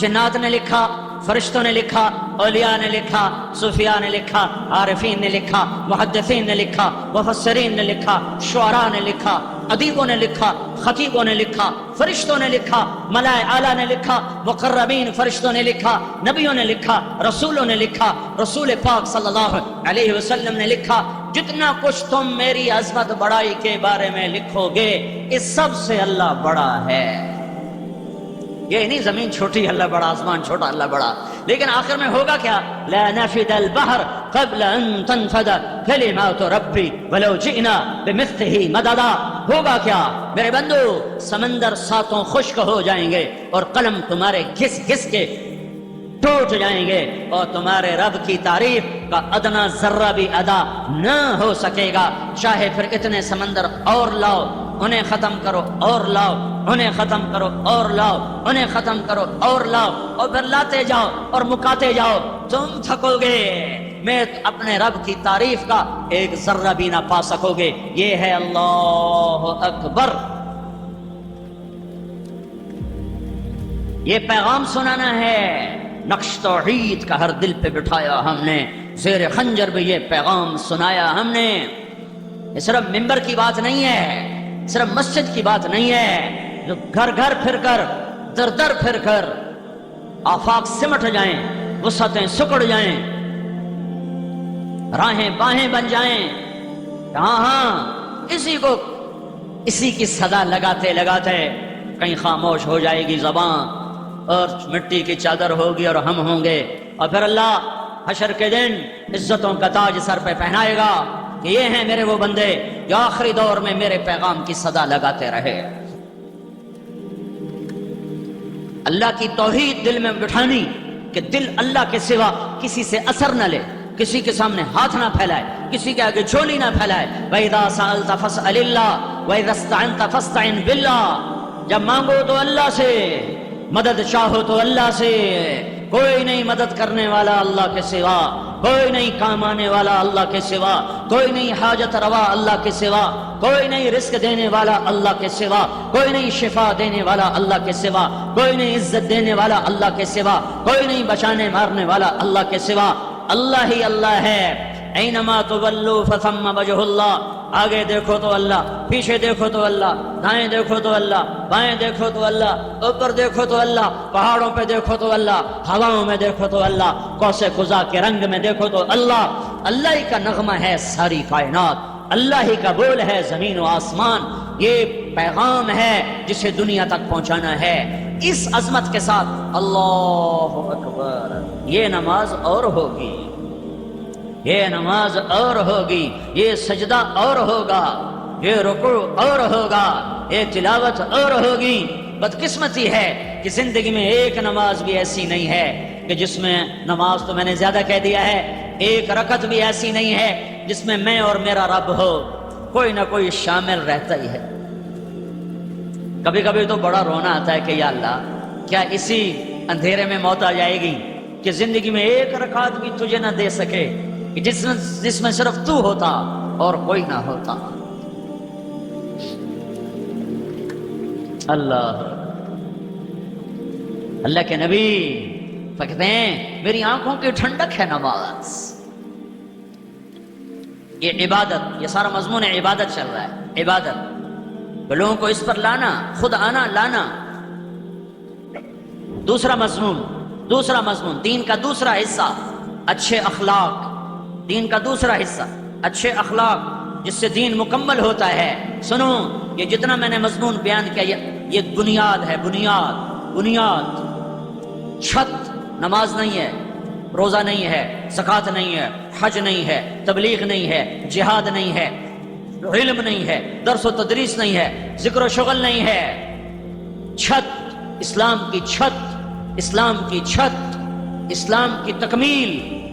جنات نے لکھا، فرشتوں نے لکھا، اولیاء نے لکھا، صوفیاء نے لکھا، عارفین نے لکھا، محدثین نے لکھا، مفسرین نے لکھا، شعراء نے لکھا، ادیبوں نے لکھا، خطیبوں نے لکھا، فرشتوں نے لکھا، ملائے اعلیٰ نے لکھا، مقربین فرشتوں نے لکھا، نبیوں نے لکھا، رسولوں نے لکھا، رسول پاک صلی اللہ علیہ وسلم نے لکھا. جتنا کچھ تم میری عظمت بڑائی کے بارے میں لکھو گے، اس سب سے اللہ بڑا ہے. یہ نہیں زمین چھوٹی اللہ بڑا، آسمان چھوٹا اللہ بڑا. لیکن آخر میں ہوگا کیا؟ لا نفد البحر قبل ان تنفد کلمات ربی ولو جئنا بمثلہ مددا. ہوگا کیا میرے بندو؟ سمندر ساتوں خشک ہو جائیں گے اور قلم تمہارے گھس گھس کے ٹوٹ جائیں گے اور تمہارے رب کی تعریف کا ادنا ذرہ بھی ادا نہ ہو سکے گا. چاہے پھر اتنے سمندر اور لاؤ، انہیں ختم کرو اور لاؤ، انہیں ختم کرو اور لاؤ، انہیں ختم کرو اور لاؤ، اور پھر لاتے جاؤ اور مکاتے جاؤ، تم تھکو گے، میں اپنے رب کی تعریف کا ایک ذرہ بھی نہ پا سکو گے۔ یہ ہے اللہ اکبر۔ یہ پیغام سنانا ہے، نقش توحید کا ہر دل پہ بٹھایا ہم نے، زیر خنجر بھی یہ پیغام سنایا ہم نے۔ یہ صرف ممبر کی بات نہیں ہے، صرف مسجد کی بات نہیں ہے، جو گھر گھر پھر کر، در در پھر کر آفاق سمٹ جائیں، وسعتیں سکڑ جائیں، راہیں باہیں بن جائیں، ہاں ہاں اسی کی صدا لگاتے لگاتے کہیں خاموش ہو جائے گی زبان، اور مٹی کی چادر ہوگی اور ہم ہوں گے، اور پھر اللہ حشر کے دن عزتوں کا تاج سر پہ پہنائے گا کہ یہ ہیں میرے وہ بندے جو آخری دور میں میرے پیغام کی صدا لگاتے رہے۔ اللہ کی توحید دل میں بٹھانی کہ دل اللہ کے سوا کسی سے اثر نہ لے، کسی کے سامنے ہاتھ نہ پھیلائے، کسی کے آگے جھولی نہ پھیلائے۔ وَإِذَا سَأَلْتَ فَاسْأَلِ اللَّهَ وَإِذَا اسْتَعَنْتَ فَاسْتَعِنْ بِاللَّهِ، جب مانگو تو اللہ سے، مدد چاہو تو اللہ سے، کوئی نہیں مدد کرنے والا اللہ کے سوا، کوئی نہیں کام آنے والا اللہ کے سوا، کوئی نہیں حاجت روا اللہ کے سوا، کوئی نہیں رزق دینے والا اللہ کے سوا، کوئی نہیں شفا دینے والا اللہ کے سوا، کوئی نہیں عزت دینے والا اللہ کے سوا، کوئی نہیں بچانے مارنے والا اللہ کے سوا، اللہ ہی اللہ ہے۔ اینما تولوا فثم وجہ اللہ، آگے دیکھو تو اللہ، پیچھے دیکھو تو اللہ، دائیں دیکھو تو اللہ، بائیں دیکھو تو اللہ، اوپر دیکھو تو اللہ، پہاڑوں پہ دیکھو تو اللہ، ہواؤں میں دیکھو تو اللہ، کوسے قزح کے رنگ میں دیکھو تو اللہ۔ اللہ ہی کا نغمہ ہے ساری کائنات، اللہ ہی کا بول ہے زمین و آسمان۔ یہ پیغام ہے جسے دنیا تک پہنچانا ہے۔ اس عظمت کے ساتھ اللہ اکبر، یہ نماز اور ہوگی، یہ نماز اور ہوگی، یہ سجدہ اور ہوگا، یہ رکوع اور ہوگا، یہ تلاوت اور ہوگی۔ بدقسمتی ہے کہ زندگی میں ایک نماز بھی ایسی نہیں ہے کہ جس میں، نماز تو میں نے زیادہ کہہ دیا ہے، ایک رکعت بھی ایسی نہیں ہے جس میں میں اور میرا رب ہو، کوئی نہ کوئی شامل رہتا ہی ہے۔ کبھی کبھی تو بڑا رونا آتا ہے کہ یا اللہ، کیا اسی اندھیرے میں موت آ جائے گی کہ زندگی میں ایک رکعت بھی تجھے نہ دے سکے، کہ جس میں صرف تو ہوتا اور کوئی نہ ہوتا۔ اللہ کے نبی کہتے ہیں میری آنکھوں کی ٹھنڈک ہے نماز۔ یہ عبادت، یہ سارا مضمون عبادت چل رہا ہے، عبادت، لوگوں کو اس پر لانا، خود آنا لانا۔ دوسرا مضمون دین کا دوسرا حصہ اچھے اخلاق، دین کا دوسرا حصہ اچھے اخلاق، جس سے دین مکمل ہوتا ہے۔ سنو، یہ جتنا میں نے مضمون بیان کیا یہ بنیاد ہے، بنیاد، چھت۔ نماز نہیں ہے، روزہ نہیں ہے، زکوٰۃ نہیں ہے، حج نہیں ہے، تبلیغ نہیں ہے، جہاد نہیں ہے، علم نہیں ہے، درس و تدریس نہیں ہے، ذکر و شغل نہیں ہے۔ چھت، اسلام کی چھت، اسلام کی چھت، اسلام کی تکمیل،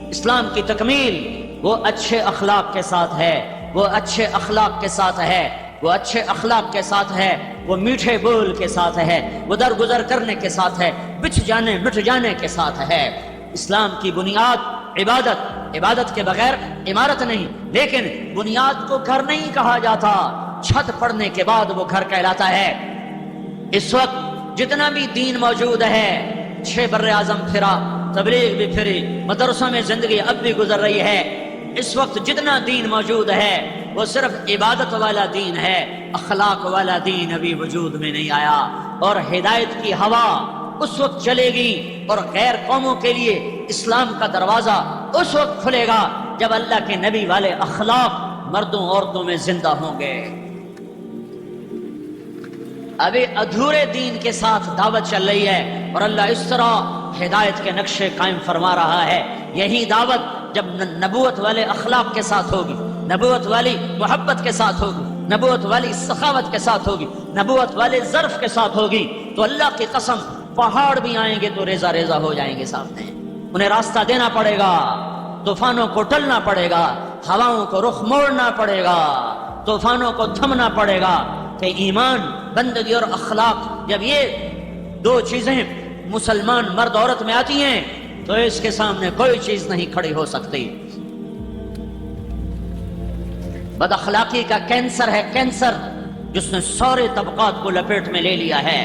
اسلام کی تکمیل وہ اچھے اخلاق کے ساتھ ہے، وہ اچھے اخلاق کے ساتھ ہے، وہ اچھے اخلاق کے ساتھ ہے، وہ میٹھے بول کے ساتھ ہے، وہ درگزر کرنے کے ساتھ ہے، مٹ جانے کے ساتھ ہے۔ اسلام کی بنیاد عبادت کے بغیر عمارت نہیں، لیکن بنیاد کو گھر نہیں کہا جاتا، چھت پڑنے کے بعد وہ گھر کہلاتا ہے۔ اس وقت جتنا بھی دین موجود ہے، 6 بر اعظم پھرا، تبلیغ بھی پھری، مدرسوں میں زندگی اب بھی گزر رہی ہے۔ اس وقت جتنا دین موجود ہے وہ صرف عبادت والا دین ہے، اخلاق والا دین ابھی وجود میں نہیں آیا۔ اور ہدایت کی ہوا اس وقت چلے گی اور غیر قوموں کے لیے اسلام کا دروازہ اس وقت کھلے گا جب اللہ کے نبی والے اخلاق مردوں عورتوں میں زندہ ہوں گے۔ ابھی ادھورے دین کے ساتھ دعوت چل رہی ہے، اور اللہ اس طرح ہدایت کے نقشے قائم فرما رہا ہے۔ یہی دعوت جب نبوت والے اخلاق کے ساتھ ہوگی، نبوت والی محبت کے ساتھ ہوگی، نبوت والی سخاوت کے ساتھ ہوگی، نبوت والے ظرف کے ساتھ ہوگی، تو اللہ کی قسم پہاڑ بھی آئیں گے تو ریزہ ریزہ ہو جائیں گے سامنے۔ انہیں راستہ دینا پڑے گا، طوفانوں کو ٹلنا پڑے گا، ہواؤں کو رخ موڑنا پڑے گا، طوفانوں کو تھمنا پڑے گا، کہ ایمان، بندگی اور اخلاق جب یہ دو چیزیں مسلمان مرد عورت میں آتی ہیں تو اس کے سامنے کوئی چیز نہیں کھڑی ہو سکتی۔ بد اخلاقی کا کینسر ہے، کینسر جس نے سارے طبقات کو لپیٹ میں لے لیا ہے،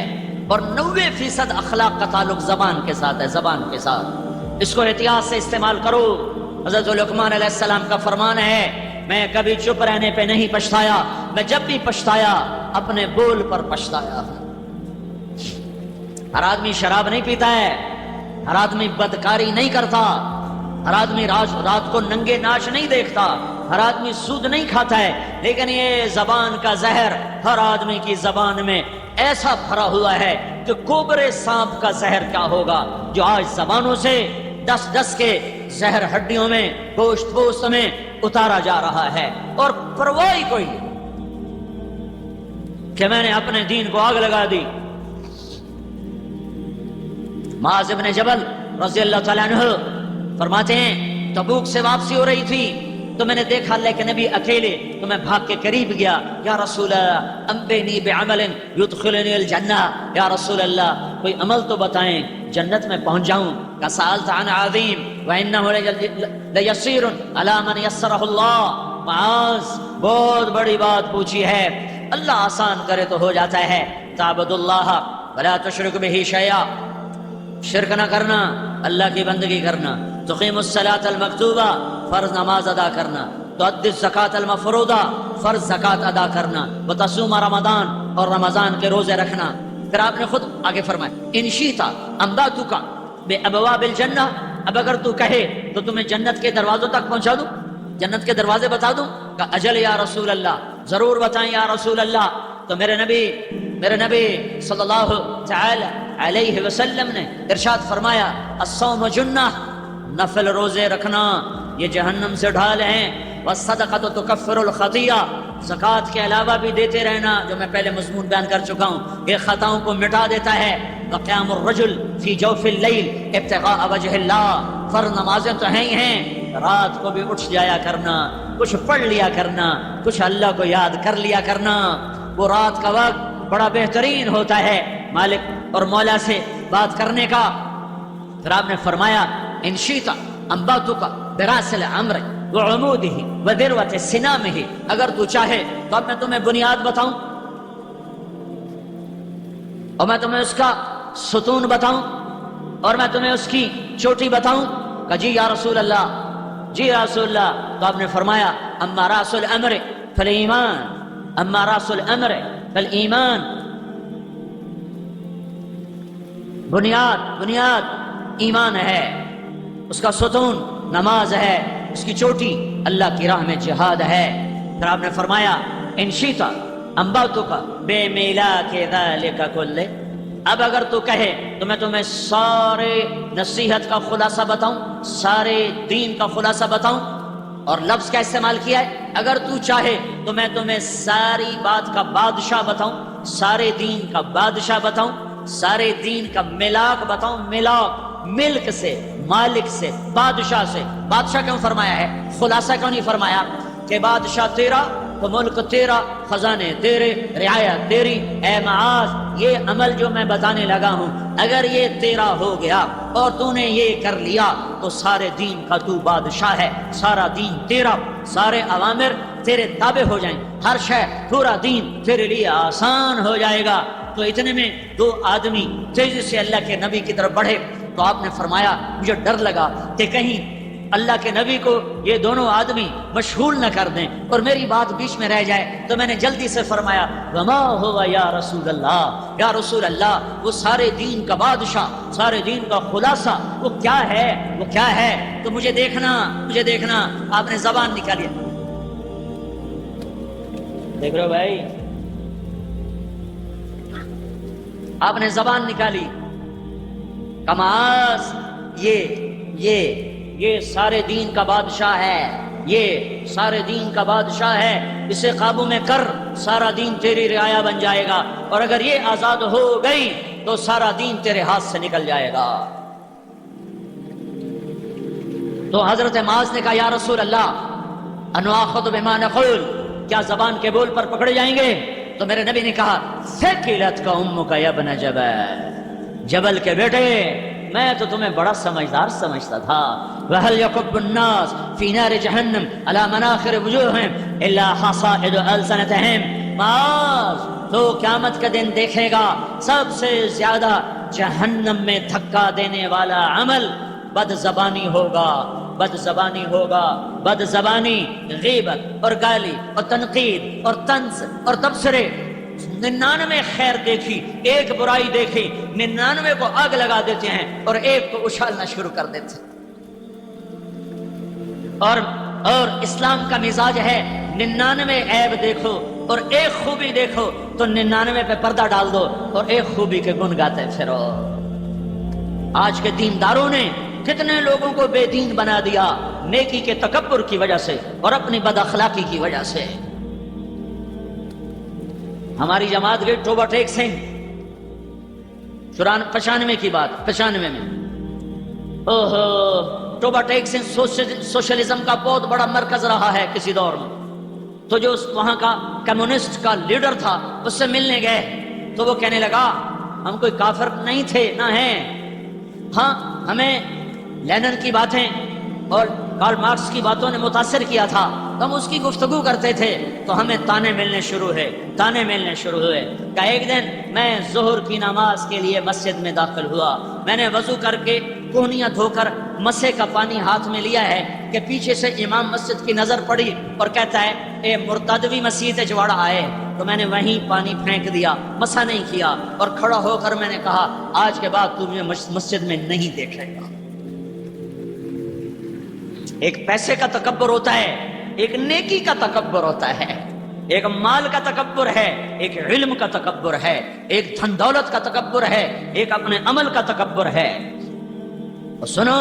اور 90% اخلاق کا تعلق زبان کے ساتھ ہے، زبان کے ساتھ۔ اس کو احتیاط سے استعمال کرو۔ حضرت لقمان علیہ السلام کا فرمان ہے، میں کبھی چپ رہنے پہ نہیں پچھتایا، میں جب بھی پچھتایا اپنے بول پر پچھتایا۔ ہر آدمی شراب نہیں پیتا ہے، ہر آدمی بدکاری نہیں کرتا، ہر آدمی رات کو ننگے ناچ نہیں دیکھتا، ہر آدمی سود نہیں کھاتا ہے، لیکن یہ زبان کا زہر ہر آدمی کی زبان میں ایسا بھرا ہوا ہے کہ کوبرے سانپ کا زہر کیا ہوگا جو آج زبانوں سے ڈس ڈس کے زہر ہڈیوں میں، گوشت پوست میں اتارا جا رہا ہے، اور پرواہ کوئی کہ میں نے اپنے دین کو آگ لگا دی۔ معاذ بن جبل رضی اللہ تعالیٰ عنہ فرماتے ہیں تبوک سے واپسی ہو رہی تھی تو میں نے دیکھا اللہ کے نبی اکیلے، تو میں بھاگ کے قریب گیا، یا رسول اللہ انبئنی بعمل یدخلنی الجنہ، یا رسول اللہ کوئی عمل تو بتائیں جنت میں پہنچ جاؤں۔ سألت عن عظیم وإنه لیسیر علی من یسرہ اللہ، معاذ بہت بڑی بات پوچھی ہے، اللہ آسان کرے تو ہو جاتا ہے۔ تعبد اللہ ولا تشرک بہ شیئا، شرک نہ کرنا، اللہ کی بندگی کرنا، تقیم الصلاۃ المکتوبہ، فرض نماز ادا کرنا، تؤدی الزکوٰۃ المفروضہ، فرض زکوٰۃ ادا کرنا، وتصوم رمضان، اور رمضان کے روزے رکھنا۔ پھر آپ نے خود آگے فرمایا ان شئت انبأتک بأبواب الجنہ، اب اگر تو کہے تو تمہیں جنت کے دروازوں تک پہنچا دوں، جنت کے دروازے بتا دوں؟ کہ اجل یا رسول اللہ، ضرور بتائیں یا رسول اللہ۔ تو میرے نبی صلی اللہ تعالی علیہ وسلم نے ارشاد فرمایا الصوم جنہ، نفل روزے رکھنا یہ جہنم سے ڈھال ہیں، والصدقۃ تکفر الخطیہ، زکوٰۃ کے علاوہ بھی دیتے رہنا جو میں پہلے مضمون بیان کر چکا ہوں، یہ خطاؤں کو مٹا دیتا ہے۔ وقیام الرجل فی جوف اللیل ابتغاء وجہ اللہ، فرض نمازیں تو ہیں ہی ہیں، رات کو بھی اٹھ جایا کرنا، کچھ پڑھ لیا کرنا، کچھ اللہ کو یاد کر لیا کرنا۔ وہ رات کا وقت بڑا بہترین ہوتا ہے مالک اور مولا سے بات کرنے کا۔ پھر آپ نے فرمایا ان شئت انبأتک براس الامر وعمودہ وذروۃ سنامہ، اگر تو چاہے تو اب میں تمہیں بنیاد بتاؤں اور میں تمہیں اس کا ستون بتاؤں اور میں تمہیں اس کی چوٹی بتاؤں؟ کہ جی یا رسول اللہ، جی یا رسول اللہ۔ تو آپ نے فرمایا اما راس الامر فالایمان، اما راس الامر فالایمان، بنیاد ایمان ہے، اس کا ستون نماز ہے، اس کی چوٹی اللہ کی راہ میں جہاد ہے۔ پھر آپ نے فرمایا ان شئت انبأتک بمیلاک ذلک کلہ، اب اگر تو کہے تو میں تمہیں سارے نصیحت کا خلاصہ بتاؤں، سارے دین کا خلاصہ بتاؤں، اور لفظ کا استعمال کیا ہے اگر تو چاہے تو میں تمہیں ساری بات کا بادشاہ بتاؤں، سارے دین کا بادشاہ بتاؤں، سارے دین کا ملاک بتاؤں، ملاک ملک سے، مالک سے، بادشاہ سے۔ بادشاہ کیوں فرمایا ہے؟ خلاصہ کیوں نہیں فرمایا کہ بادشاہ تیرا تو ملک تیرا، خزانے تیرے، رعایت تیری؟ اے معاذ یہ عمل جو میں بتانے لگا ہوں اگر یہ تیرا ہو گیا اور تو نے یہ کر لیا تو سارے دین کا تو بادشاہ ہے، سارا دین تیرا، سارے اوامر تیرے تابع ہو جائیں، ہر شے، پورا دین تیرے لیے آسان ہو جائے گا۔ تو اتنے میں دو آدمی تیزی سے اللہ کے نبی کی طرف بڑھے تو آپ نے فرمایا مجھے ڈر لگا کہ کہیں اللہ کے نبی کو یہ دونوں آدمی مشغول نہ کر دیں اور میری بات بیچ میں رہ جائے، تو میں نے جلدی سے فرمایا وما ہوا یا رسول اللہ، یا رسول اللہ وہ سارے دین کا بادشاہ، سارے دین کا خلاصہ وہ کیا ہے، وہ کیا ہے؟ تو مجھے دیکھنا۔ آپ نے زبان نکالی، دیکھ رہے ہو بھائی، آپ نے زبان نکالی، کماس یہ سارے دین کا بادشاہ ہے، یہ سارے دین کا بادشاہ ہے، اسے قابو میں کر، سارا دین تیری رعایا بن جائے گا، اور اگر یہ آزاد ہو گئی تو سارا دین تیرے ہاتھ سے نکل جائے گا۔ تو حضرت معاذ نے کہا یا رسول اللہ انآخذ بما نقول، کیا زبان کے بول پر پکڑے جائیں گے؟ تو میرے نبی نے کہا ثقلت کا امک یا ابن جبل، جبل کے بیٹے میں تو تمہیں بڑا سمجھدار سمجھتا تھا. وَهَلْ يَكُبُّ النَّاسُ فِي نَارِ جَهَنَّمَ عَلَى مَنَاخِرِ وُجُوهِهِمْ إِلَّا حَصَائِدُ أَلْسِنَتِهِمْ. معاذ تو قیامت کا دن دیکھے گا سب سے زیادہ جہنم میں دھکا دینے والا عمل بد زبانی ہوگا. بد زبانی ہوگا. بد زبانی، غیبت اور گالی اور تنقید اور طنز اور تبصرے. 99 خیر دیکھی، ایک برائی دیکھی، 99 کو آگ لگا دیتے ہیں اور ایک کو اچھالنا شروع کر دیتے ہیں. اور اسلام کا مزاج ہے 99 عیب دیکھو اور ایک خوبی دیکھو تو 99 پہ پردہ ڈال دو اور ایک خوبی کے گن گاتے پھرو. آج کے دینداروں نے کتنے لوگوں کو بے دین بنا دیا نیکی کے تکبر کی وجہ سے اور اپنی بد اخلاقی کی وجہ سے. ہماری جماعت گئی توبہ ٹیک سنگھ 95 کی بات، 95 میں توبہ ٹیک سنگھ سوشلزم کا بہت بڑا مرکز رہا ہے کسی دور میں. تو جو وہاں کا کمیونسٹ کا لیڈر تھا اس سے ملنے گئے تو وہ کہنے لگا ہم کوئی کافر نہیں تھے نہ ہیں، ہاں ہمیں لینن کی باتیں اور کارل مارکس کی باتوں نے متاثر کیا تھا، ہم اس کی گفتگو کرتے تھے تو ہمیں تانے ملنے شروع ہوئے. کہ ایک دن میں ظہر کی نماز کے لیے مسجد میں داخل ہوا، میں نے وضو کر کے کوہنیاں دھو کر مسے کا پانی ہاتھ میں لیا ہے کہ پیچھے سے امام مسجد کی نظر پڑی اور کہتا ہے اے مرتدوی مسیح تے جواڑا آئے. تو میں نے وہیں پانی پھینک دیا، مسا نہیں کیا اور کھڑا ہو کر میں نے کہا آج کے بعد تو مجھے مسجد میں نہیں دیکھے گا. ایک پیسے کا تکبر ہوتا ہے، ایک نیکی کا تکبر ہوتا ہے، ایک مال کا تکبر ہے، ایک علم کا تکبر ہے، ایک دھن دولت کا تکبر ہے، ایک اپنے عمل کا تکبر ہے. اور سنو،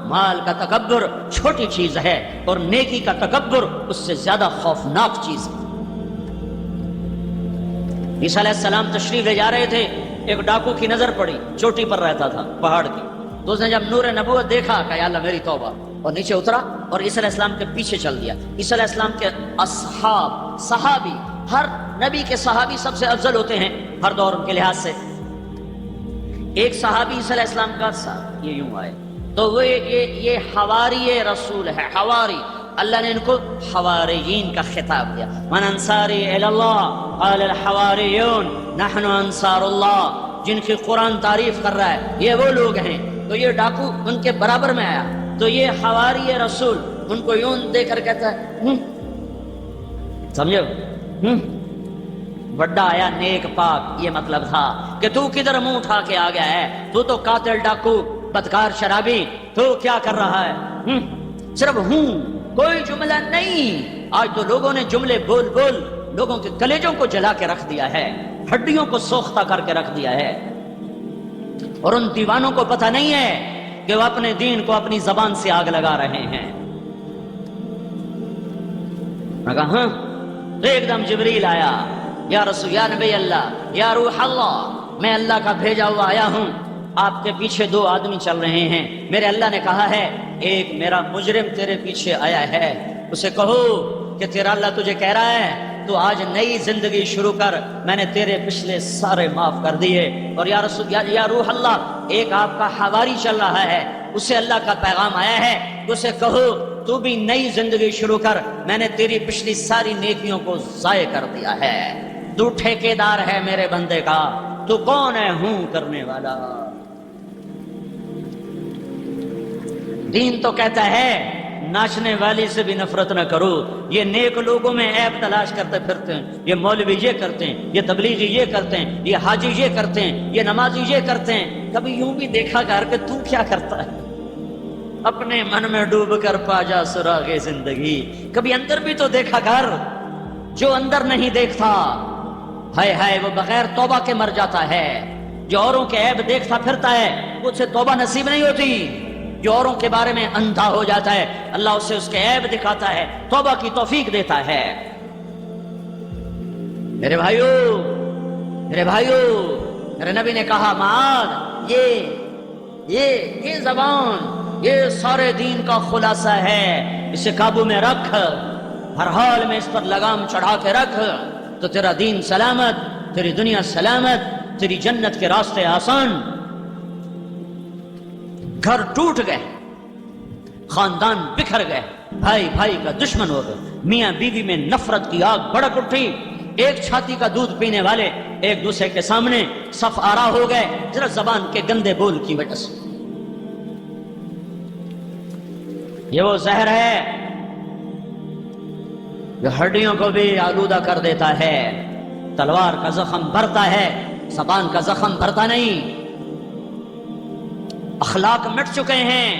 مال کا تکبر چھوٹی چیز ہے اور نیکی کا تکبر اس سے زیادہ خوفناک چیز ہے. عیسیٰ علیہ السلام تشریف لے جا رہے تھے، ایک ڈاکو کی نظر پڑی، چوٹی پر رہتا تھا پہاڑ کی. تو اس نے جب نور نبوت دیکھا کہ یا اللہ میری توبہ، اور نیچے اترا اور عیسیٰ علیہ السلام کے پیچھے چل دیا. عیسیٰ علیہ السلام کے اصحاب، صحابی، ہر نبی کے صحابی سب سے افضل ہوتے ہیں ہر دور کے لحاظ سے. ایک صحابی عیسیٰ علیہ السلام کا یہ یوں آئے تو وہ یہ حواری رسول ہے. حواری، اللہ نے ان کو حواریین کا خطاب دیا. من انصاری الی اللہ قال الحواریون نحن انصار اللہ. جن کی قرآن تعریف کر رہا ہے یہ وہ لوگ ہیں. تو یہ ڈاکو ان کے برابر میں آیا تو یہ حواری رسول ان کو یوں دے کر کہتا ہے سمجھو بڑا آیا نیک پاک. یہ مطلب تھا کہ تو کدھر منہ اٹھا کے آ گیا ہے، تو قاتل، ڈاکو، بدکار، شرابی، تو کیا کر رہا ہے؟ صرف کوئی جملہ نہیں. آج تو لوگوں نے جملے بول بول لوگوں کے کلیجوں کو جلا کے رکھ دیا ہے، ہڈیوں کو سوختہ کر کے رکھ دیا ہے. اور ان دیوانوں کو پتہ نہیں ہے کہ وہ اپنے دین کو اپنی زبان سے آگ لگا رہے ہیں. میں کہا ہاں. تو ایک دم جبریل آیا، یا رسول، یا نبی اللہ، یا روح اللہ، میں اللہ کا بھیجا ہوا آیا ہوں. آپ کے پیچھے 2 آدمی چل رہے ہیں. میرے اللہ نے کہا ہے ایک میرا مجرم تیرے پیچھے آیا ہے، اسے کہو کہ تیرا اللہ تجھے کہہ رہا ہے تو آج نئی زندگی شروع کر، میں نے تیرے پچھلے سارے معاف کر دیے. اور یا رسول، یا روح اللہ، ایک آپ کا حواری چل رہا ہے، اسے اللہ کا پیغام آیا ہے، اسے کہو تو بھی نئی زندگی شروع کر، میں نے تیری پچھلی ساری نیکیوں کو ضائع کر دیا ہے. تو ٹھیکیدار ہے میرے بندے کا، تو کون ہے ہوں کرنے والا. دین تو کہتا ہے ناچنے والی سے بھی نفرت نہ کرو. یہ نیک لوگوں میں عیب تلاش کرتے پھرتے ہیں، یہ مولوی یہ کرتے ہیں، یہ تبلیغی یہ کرتے ہیں، یہ حاجی یہ کرتے ہیں، یہ نمازی یہ کرتے ہیں. کبھی یوں بھی دیکھا کر کہ تو کیا کرتا ہے؟ اپنے من میں ڈوب کر پا جا سراغ زندگی. کبھی اندر بھی تو دیکھا کر. جو اندر نہیں دیکھتا ہائے ہائے وہ بغیر توبہ کے مر جاتا ہے. جو اوروں کے عیب دیکھتا پھرتا ہے اسے توبہ نصیب نہیں ہوتی. جو اوروں کے بارے میں اندھا ہو جاتا ہے اللہ اسے اس کے عیب دکھاتا ہے، توبہ کی توفیق دیتا ہے. میرے بھائیو میرے نبی نے کہا معاذ یہ زبان یہ سارے دین کا خلاصہ ہے، اسے قابو میں رکھ، ہر حال میں اس پر لگام چڑھا کے رکھ. تو تیرا دین سلامت، تیری دنیا سلامت، تیری جنت کے راستے آسان۔ گھر ٹوٹ گئے، خاندان بکھر گئے، بھائی بھائی کا دشمن ہو گئے، میاں بیوی میں نفرت کی آگ بھڑک اٹھی، ایک چھاتی کا دودھ پینے والے ایک دوسرے کے سامنے صف آرا ہو گئے، صرف زبان کے گندے بول کی وجہ سے۔ یہ وہ زہر ہے جو ہڈیوں کو بھی آلودہ کر دیتا ہے۔ تلوار کا زخم بھرتا ہے، زبان کا زخم بھرتا نہیں۔ اخلاق مٹ چکے ہیں۔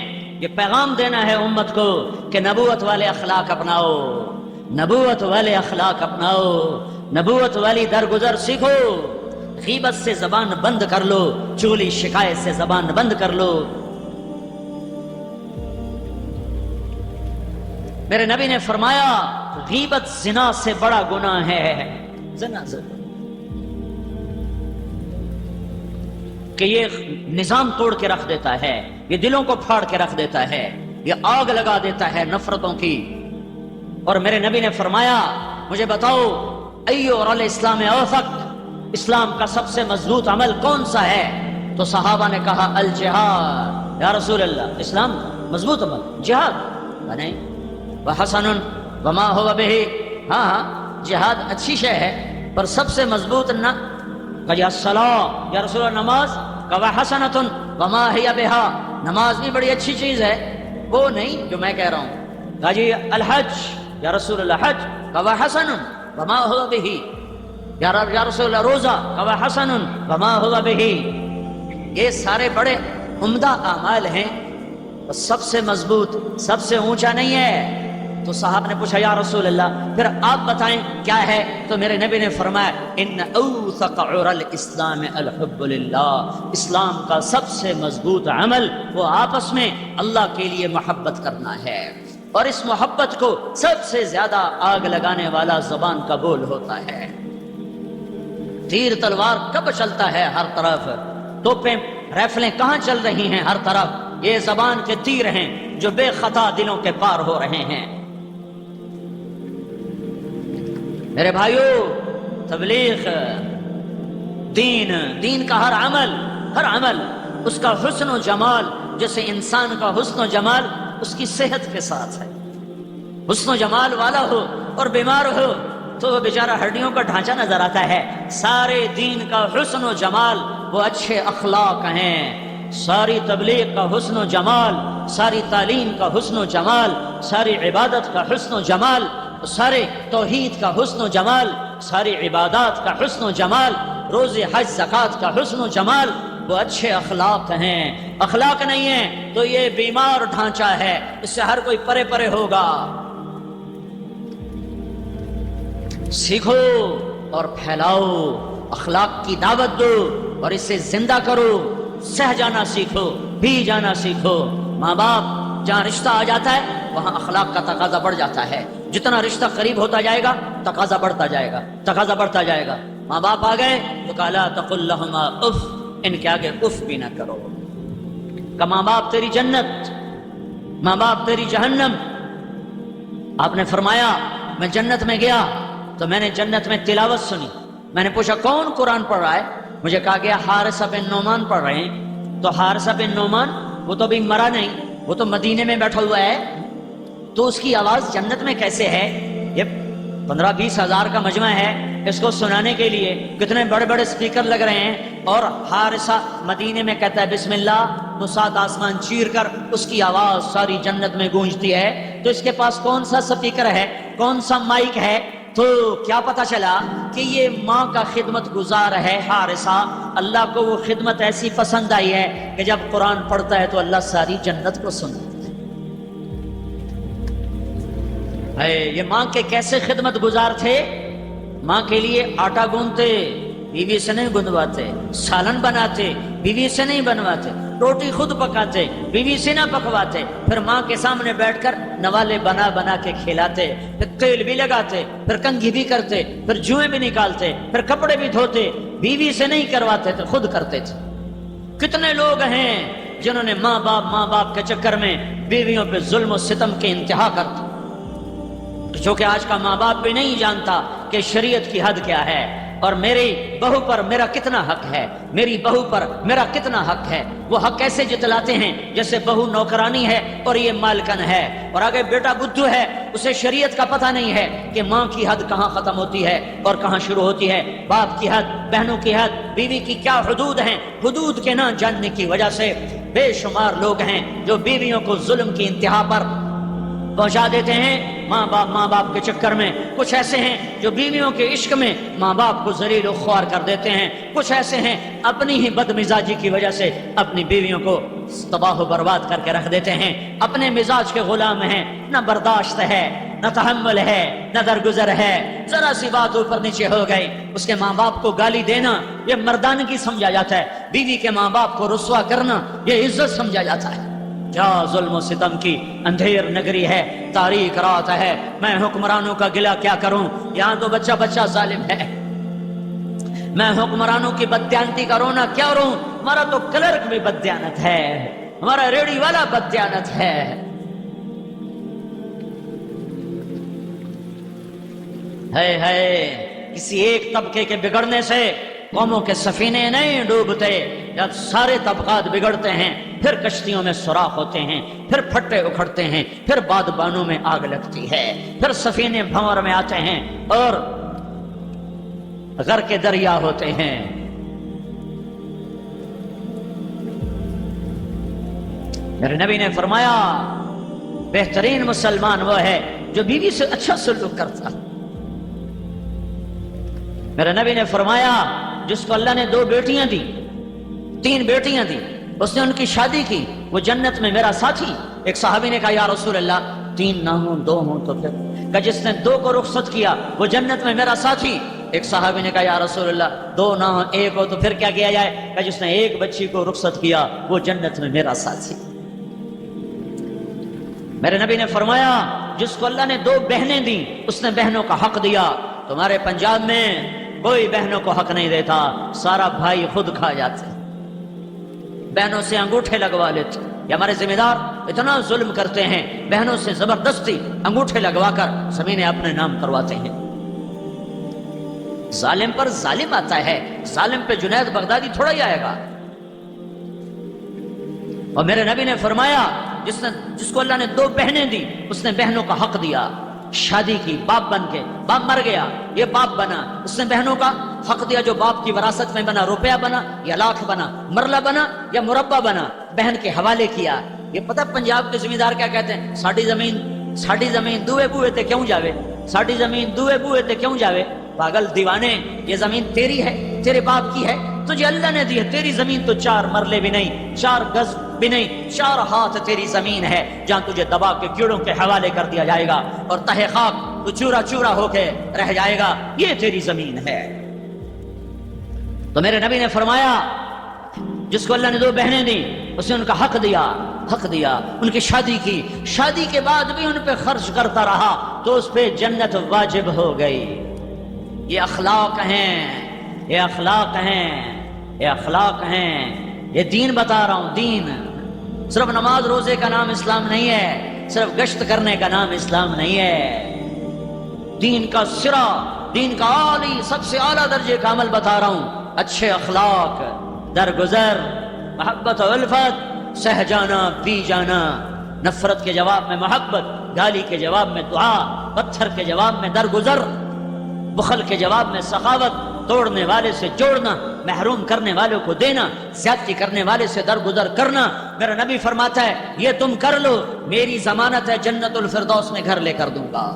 یہ پیغام دینا ہے امت کو کہ نبوت والے اخلاق اپناؤ، نبوت والے اخلاق اپناؤ، نبوت والی درگزر سیکھو۔ غیبت سے زبان بند کر لو، چغلی شکایت سے زبان بند کر لو۔ میرے نبی نے فرمایا غیبت زنا سے بڑا گناہ ہے، زنا سے، کہ یہ نظام توڑ کے رکھ دیتا ہے، یہ دلوں کو پھاڑ کے رکھ دیتا ہے، یہ آگ لگا دیتا ہے نفرتوں کی۔ اور میرے نبی نے فرمایا مجھے بتاؤ ایو الاسلام اوثق، اسلام کا سب سے مضبوط عمل کون سا ہے؟ تو صحابہ نے کہا الجہاد۔ یا رسول اللہ، اسلام مضبوط عمل جہاد؟ نہیں، وحسن وما هو به، ہاں جہاد اچھی شے ہے، پر سب سے مضبوط نہ کہ الصلاۃ، یا رسول اللہ نماز، کہ حسنۃ وما هي بها، نماز بھی بڑی اچھی چیز ہے، وہ نہیں جو میں کہہ رہا ہوں۔ کہا جی الحج، یا رسول اللہ حج، کہ حسن وما هو به، یا رسول اللہ روزہ، کہ حسن وما هو به۔ یہ سارے بڑے عمدہ اعمال ہیں، سب سے مضبوط، سب سے اونچا نہیں ہے۔ تو صاحب نے پوچھا یا رسول اللہ پھر آپ بتائیں کیا ہے؟ تو میرے نبی نے فرمایا ان اوثق عر الاسلام الحب للہ، اسلام کا سب سے مضبوط عمل وہ آپس میں اللہ کے لیے محبت کرنا ہے، اور اس محبت کو سب سے زیادہ آگ لگانے والا زبان کا بول ہوتا ہے۔ تیر تلوار کب چلتا ہے ہر طرف، توپیں رائفلیں کہاں چل رہی ہیں ہر طرف؟ یہ زبان کے تیر ہیں جو بے خطا دلوں کے پار ہو رہے ہیں۔ میرے بھائیو، تبلیغ، دین کا ہر عمل اس کا حسن و جمال، جیسے انسان کا حسن و جمال اس کی صحت کے ساتھ ہے۔ حسن و جمال والا ہو اور بیمار ہو تو وہ بیچارہ ہڈیوں کا ڈھانچہ نظر آتا ہے۔ سارے دین کا حسن و جمال وہ اچھے اخلاق ہیں۔ ساری تبلیغ کا حسن و جمال، ساری تعلیم کا حسن و جمال، ساری عبادت کا حسن و جمال، سارے توحید کا حسن و جمال، ساری عبادات کا حسن و جمال، روزے حج زکوٰۃ کا حسن و جمال وہ اچھے اخلاق ہیں۔ اخلاق نہیں ہیں تو یہ بیمار ڈھانچہ ہے، اس سے ہر کوئی پرے پرے ہوگا۔ سیکھو اور پھیلاؤ، اخلاق کی دعوت دو اور اسے زندہ کرو۔ سہ جانا سیکھو، بھی جانا سیکھو۔ ماں باپ جہاں رشتہ آ جاتا ہے وہاں اخلاق کا تقاضا بڑھ جاتا ہے۔ جتنا رشتہ قریب ہوتا جائے گا تقاضا بڑھتا جائے گا۔ ماں باپ آ گئے تو کہا لا تقل لہما اف، ان کے آگے اف بھی نہ کرو۔ کہ ماں باپ تیری جنت، ماں باپ تیری جہنم۔ آپ نے فرمایا میں جنت میں گیا تو میں نے جنت میں تلاوت سنی، میں نے پوچھا کون قرآن پڑھ رہا ہے؟ مجھے کہا گیا حارثہ بن نعمان پڑھ رہے ہیں۔ تو حارثہ بن نعمان وہ تو ابھی مرا نہیں، وہ تو مدینے میں بیٹھا ہوا ہے، تو اس کی آواز جنت میں کیسے ہے؟ یہ 15-20 ہزار کا مجمع ہے، اس کو سنانے کے لیے کتنے بڑے بڑے سپیکر لگ رہے ہیں، اور حارثہ مدینے میں کہتا ہے بسم اللہ تو 7 آسمان چیر کر اس کی آواز ساری جنت میں گونجتی ہے۔ تو اس کے پاس کون سا سپیکر ہے، کون سا مائک ہے؟ تو کیا پتا چلا کہ یہ ماں کا خدمت گزار ہے حارثہ۔ اللہ کو وہ خدمت ایسی پسند آئی ہے کہ جب قرآن پڑھتا ہے تو اللہ ساری جنت کو سنتا ہے۔ یہ ماں کے کیسے خدمت گزار تھے؟ ماں کے لیے آٹا گوندتے، بیوی سے نہیں گندواتے، سالن بناتے، بیوی سے نہیں بنواتے، روٹی خود پکاتے، بیوی سے نہ پکواتے، پھر ماں کے سامنے بیٹھ کر نوالے بنا بنا کے کھلاتے، پھر تیل بھی لگاتے، پھر کنگھی بھی کرتے، پھر جوئیں بھی نکالتے، پھر کپڑے بھی دھوتے، بیوی سے نہیں کرواتے تھے، خود کرتے تھے۔ کتنے لوگ ہیں جنہوں نے ماں باپ کے چکر میں بیویوں پہ ظلم و ستم کے انتہا کرتے، جو کہ آج کا ماں باپ بھی نہیں جانتا کہ شریعت کی حد کیا ہے اور میری بہو پر میرا کتنا حق ہے، میری بہو پر میرا کتنا حق ہے۔ وہ حق کیسے جتلاتے ہیں؟ جیسے بہو نوکرانی ہے اور یہ مالکن ہے، اور آگے بیٹا بدھو ہے، اسے شریعت کا پتہ نہیں ہے کہ ماں کی حد کہاں ختم ہوتی ہے اور کہاں شروع ہوتی ہے، باپ کی حد، بہنوں کی حد، بیوی کی کیا حدود ہیں۔ حدود کے نہ جاننے کی وجہ سے بے شمار لوگ ہیں جو بیویوں کو ظلم کی انتہا پر پہنچا دیتے ہیں ماں باپ کے چکر میں۔ کچھ ایسے ہیں جو بیویوں کے عشق میں ماں باپ کو ذلیل و خوار کر دیتے ہیں، کچھ ایسے ہیں اپنی ہی بد مزاجی کی وجہ سے اپنی بیویوں کو تباہ و برباد کر کے رکھ دیتے ہیں، اپنے مزاج کے غلام ہیں، نہ برداشت ہے، نہ تحمل ہے، نہ درگزر ہے۔ ذرا سی بات اوپر نیچے ہو گئی، اس کے ماں باپ کو گالی دینا یہ مردانگی سمجھا جاتا ہے، بیوی کے ماں باپ کو رسوا کرنا یہ عزت سمجھا جاتا ہے۔ کیا ظلم و ستم کی اندھیر نگری ہے، تاریک رات ہے، میں حکمرانوں کا گلہ کیا کروں، یہاں تو بچہ بچہ ظالم ہے۔ میں حکمرانوں کی بددیانتی کا رونا کیا روں، ہمارا تو کلرک بھی بددیانت ہے، ہمارا ریڑھی والا بددیانت ہے۔ ہے کسی ایک طبقے کے بگڑنے سے قوموں کے سفینے نہیں ڈوبتے، جب سارے طبقات بگڑتے ہیں پھر کشتیوں میں سوراخ ہوتے ہیں، پھر پھٹے اکھڑتے ہیں، پھر بادبانوں میں آگ لگتی ہے، پھر سفینے بھنور میں آتے ہیں اور غرق دریا ہوتے ہیں۔ میرے نبی نے فرمایا بہترین مسلمان وہ ہے جو بیوی سے اچھا سلوک کرتا۔ میرے نبی نے فرمایا جس کو اللہ نے 2 بیٹیاں دی، 3 بیٹیاں دی، اس نے ان کی شادی کی، وہ جنت میں میرا ساتھی۔ ایک صحابی نے کہا یا رسول اللہ 3 نہ ہوں 2 ہوں تو پھر؟ کہ جس نے 2 کو رخصت کیا وہ جنت میں میرا ساتھی۔ ایک صحابی نے کہا یا رسول اللہ 2 نہ ہوں 1 ہو تو پھر کیا کیا جائے؟ کہ جس نے 1 بچی کو رخصت کیا وہ جنت میں میرا ساتھی۔ میرے نبی نے فرمایا جس کو اللہ نے 2 بہنیں دیں اس نے بہنوں کا حق دیا۔ تمہارے پنجاب میں کوئی بہنوں کو حق نہیں دیتا، سارا بھائی خود کھا جاتے، بہنوں سے انگوٹھے لگوا لیتے۔ یہ ہمارے ذمہ دار اتنا ظلم کرتے ہیں، بہنوں سے زبردستی انگوٹھے لگوا کر زمینیں اپنے نام کرواتے ہیں۔ ظالم پر ظالم آتا ہے، ظالم پہ جنید بغدادی تھوڑا ہی آئے گا۔ اور میرے نبی نے فرمایا جس کو اللہ نے 2 بہنیں دی اس نے بہنوں کا حق دیا، شادی کی، باپ بن کے، باپ مر گیا یہ باپ بنا، اس نے بہنوں کا حق دیا، جو باپ کی وراثت میں بنا، روپیہ بنا یا لاکھ بنا، مرلہ بنا یا مربع بنا، بہن کے حوالے کیا۔ یہ پتہ پنجاب کے ذمہ دار کیا کہتے ہیں؟ ساڈی زمین دوے بوئے تے کیوں جاوے، ساڈی زمین دوے بوئے تے کیوں جاوے۔ پاگل دیوانے، یہ زمین تیری ہے، تیرے باپ کی ہے، تجھے اللہ نے دی ہے۔ تیری زمین تو 4 مرلے بھی نہیں، 4 گز بھی نہیں، 4 ہاتھ تیری زمین ہے جہاں تجھے دبا کے کیڑوں کے حوالے کر دیا جائے گا اور تہہ خاک تو چورا چورا ہو کے رہ جائے گا، یہ تیری زمین ہے۔ تو میرے نبی نے فرمایا جس کو اللہ نے 2 بہنیں دی اس نے ان کا حق دیا، ان کی شادی کی، شادی کے بعد بھی ان پہ خرچ کرتا رہا تو اس پہ جنت واجب ہو گئی۔ یہ اخلاق ہیں، یہ اخلاق ہیں، یہ اخلاق ہیں، یہ دین بتا رہا ہوں۔ دین صرف نماز روزے کا نام اسلام نہیں ہے، صرف گشت کرنے کا نام اسلام نہیں ہے۔ دین کا سرا، دین کا عالی سب سے اعلیٰ درجے کا عمل بتا رہا ہوں، اچھے اخلاق، درگزر، محبت و الفت، سہ جانا پی جانا، نفرت کے جواب میں محبت، گالی کے جواب میں دعا، پتھر کے جواب میں درگزر، بخل کے جواب میں سخاوت، توڑنے والے سے جوڑنا، محروم کرنے والوں کو دینا، زیادتی کرنے والے سے درگزر کرنا۔ میرا نبی فرماتا ہے یہ تم کر لو، میری ضمانت ہے جنت الفردوس میں گھر لے کر دوں گا۔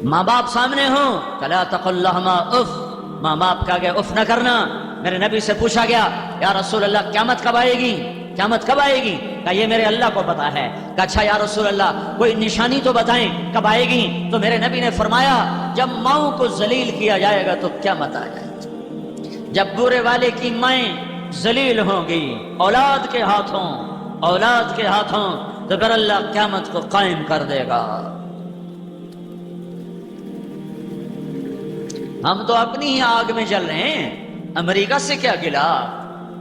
ماں باپ سامنے ہوں فلا تقل لهما اف، ماں باپ کا اف نہ کرنا۔ میرے نبی سے پوچھا گیا یا رسول اللہ قیامت کب آئے گی، قیامت کب آئے گی؟ کہا یہ میرے اللہ کو پتا ہے۔ کہا اچھا یا رسول اللہ کوئی نشانی تو بتائیں کب آئے گی؟ تو میرے نبی نے فرمایا جب ماؤں کو ذلیل کیا جائے گا تو قیامت آ جائے گی، جب برے والے کی مائیں ذلیل ہوں گی اولاد کے ہاتھوں تو پھر اللہ قیامت کو قائم کر دے گا۔ ہم تو اپنی ہی آگ میں جل رہے ہیں، امریکہ سے کیا گلا،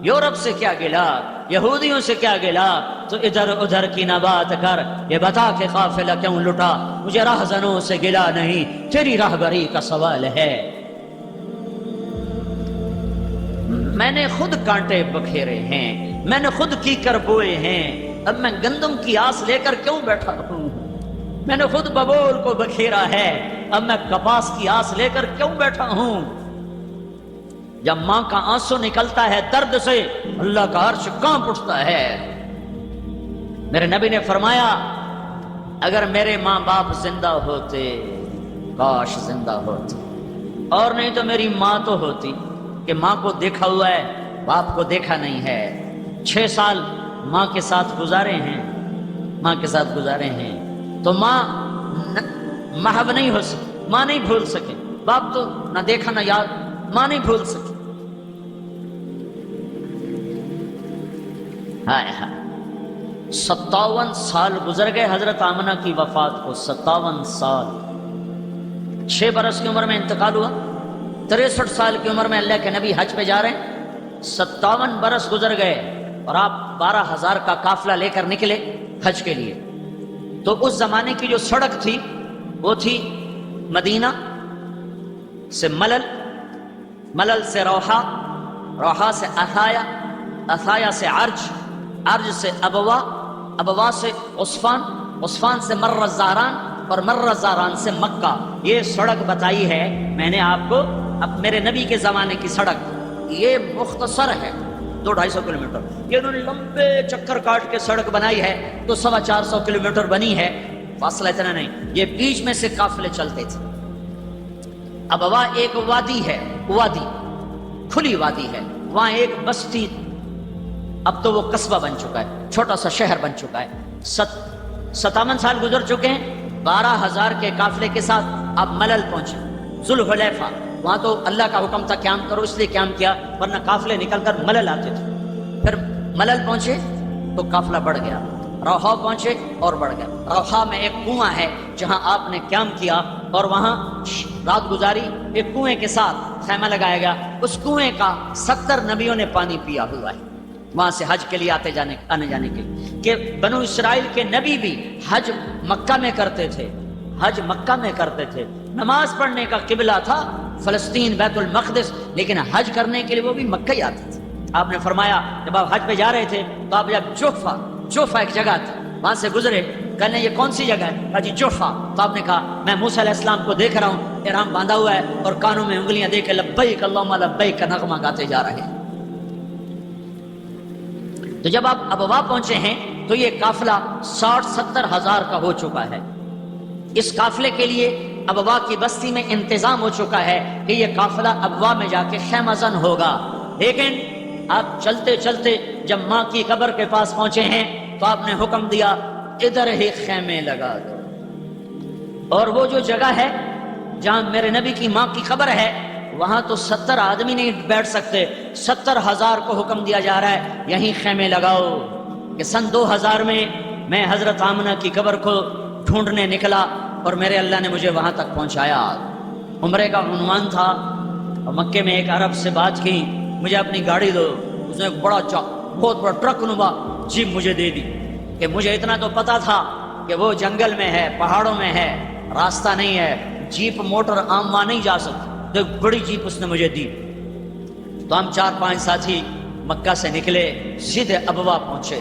یورپ سے کیا گلا، یہودیوں سے کیا گلا، تو ادھر ادھر کی نہ بات کر، یہ بتا کہ قافلہ کیوں لٹا، مجھے راہزنوں سے گلا نہیں، تیری راہبری کا سوال ہے۔ میں نے خود کانٹے بکھیرے ہیں، میں نے خود کیکر بوئے ہیں، اب میں گندم کی آس لے کر کیوں بیٹھا ہوں؟ میں نے خود ببول کو بکھیرا ہے، اب میں کپاس کی آس لے کر کیوں بیٹھا ہوں؟ جب ماں کا آنسو نکلتا ہے درد سے، اللہ کا عرش کانپ اٹھتا ہے۔ میرے نبی نے فرمایا اگر میرے ماں باپ زندہ ہوتے، کاش زندہ ہوتے، اور نہیں تو میری ماں تو ہوتی کہ ماں کو دیکھا ہوا ہے باپ کو دیکھا نہیں ہے۔ 6 سال ماں کے ساتھ گزارے ہیں، ماں کے ساتھ گزارے ہیں، تو ماں محو نہیں ہو سکی، ماں نہیں بھول سکے، باپ تو نہ دیکھا نہ یاد، ماں نہیں بھول سکی۔ ہائے ہائے، 57 سال گزر گئے حضرت آمنہ کی وفات کو، 57 سال۔ 6 برس کی عمر میں انتقال ہوا، 63 سال کی عمر میں اللہ کے نبی حج پہ جا رہے ہیں، 57 برس گزر گئے اور آپ 12,000 کا قافلہ لے کر نکلے حج کے لیے۔ تو اس زمانے کی جو سڑک تھی وہ تھی مدینہ سے ملل، ملل سے روحا، روحا سے عطایا، عطایا سے عرج، عرج سے ابوا، ابوا سے عصفان، عصفان سے مر زہران، اور مر زہران سے مکہ۔ یہ سڑک بتائی ہے میں نے آپ کو، اب میرے نبی کے زمانے کی سڑک یہ مختصر ہے، 200-250 کلومیٹر، یہ انہوں نے لمبے چکر کاٹ کے سڑک بنائی ہے تو 450 کلومیٹر بنی ہے، فاصلہ اتنا نہیں، یہ بیچ میں سے قافلے چلتے تھے۔ ابوا ایک وادی ہے، وادی کھلی وادی ہے، وہاں ایک بستی، اب تو وہ قصبہ بن چکا ہے، چھوٹا سا شہر بن چکا ہے۔ 57 سال گزر چکے ہیں، 12,000 کے قافلے کے ساتھ آپ ملل پہنچے، ذوالحلیفہ۔ وہاں تو اللہ کا حکم تھا قیام کرو، اس لیے قیام کیا، ورنہ قافلے نکل کر ملل آتے تھے۔ پھر ملل پہنچے تو قافلہ بڑھ گیا، روحا پہنچے اور بڑھ گیا۔ روحا میں ایک کنواں ہے جہاں آپ نے قیام کیا اور وہاں رات گزاری، ایک کنویں کے ساتھ خیمہ لگایا گیا، اس کنویں کا 70 نبیوں نے پانی پیا ہوا ہے وہاں سے حج کے لیے آنے جانے کے لیے، کہ بنو اسرائیل کے نبی بھی حج مکہ میں کرتے تھے، حج مکہ میں کرتے تھے۔ نماز پڑھنے کا قبلہ تھا فلسطین بیت المقدس، لیکن حج کرنے کے لیے وہ بھی مکہ ہی آتے تھے۔ آپ نے فرمایا جب آپ حج پہ جا رہے تھے تو آپ جب جوفا ایک جگہ تھی وہاں سے گزرے، کہنے یہ کون سی جگہ ہے؟ کہا جی جوفا۔ تو آپ نے کہا میں موسیٰ علیہ السلام کو دیکھ رہا ہوں، احرام باندھا ہوا ہے اور کانوں میں انگلیاں دے کے لبیک اللہم لبیک کا نغمہ گاتے جا رہے ہیں۔ تو جب آپ ابوا پہنچے ہیں تو یہ قافلہ 60-70 ہزار کا ہو چکا ہے۔ اس قافلے کے لیے ابوا کی بستی میں انتظام ہو چکا ہے کہ یہ قافلہ ابوا میں جا کے خیمہ زن ہوگا، لیکن آپ چلتے چلتے جب ماں کی قبر کے پاس پہنچے ہیں تو آپ نے حکم دیا ادھر ہی خیمے لگا دو، اور وہ جو جگہ ہے جہاں میرے نبی کی ماں کی قبر ہے وہاں تو 70 آدمی نہیں بیٹھ سکتے، 70,000 کو حکم دیا جا رہا ہے یہیں خیمے لگاؤ۔ کہ سن 2000 میں حضرت آمنہ کی قبر کو ڈھونڈنے نکلا اور میرے اللہ نے مجھے وہاں تک پہنچایا۔ عمرے کا عنوان تھا اور مکے میں ایک عرب سے بات کی، مجھے اپنی گاڑی دو، اس نے ایک بہت بڑا ٹرک نما جیپ مجھے دے دی، کہ مجھے اتنا تو پتا تھا کہ وہ جنگل میں ہے، پہاڑوں میں ہے، راستہ نہیں ہے، جیپ موٹر عام ماں نہیں جا سکتی، تو ایک بڑی جیپ اس نے مجھے دی۔ تو ہم 4-5 ساتھی مکہ سے نکلے، سیدھے ابوا پہنچے۔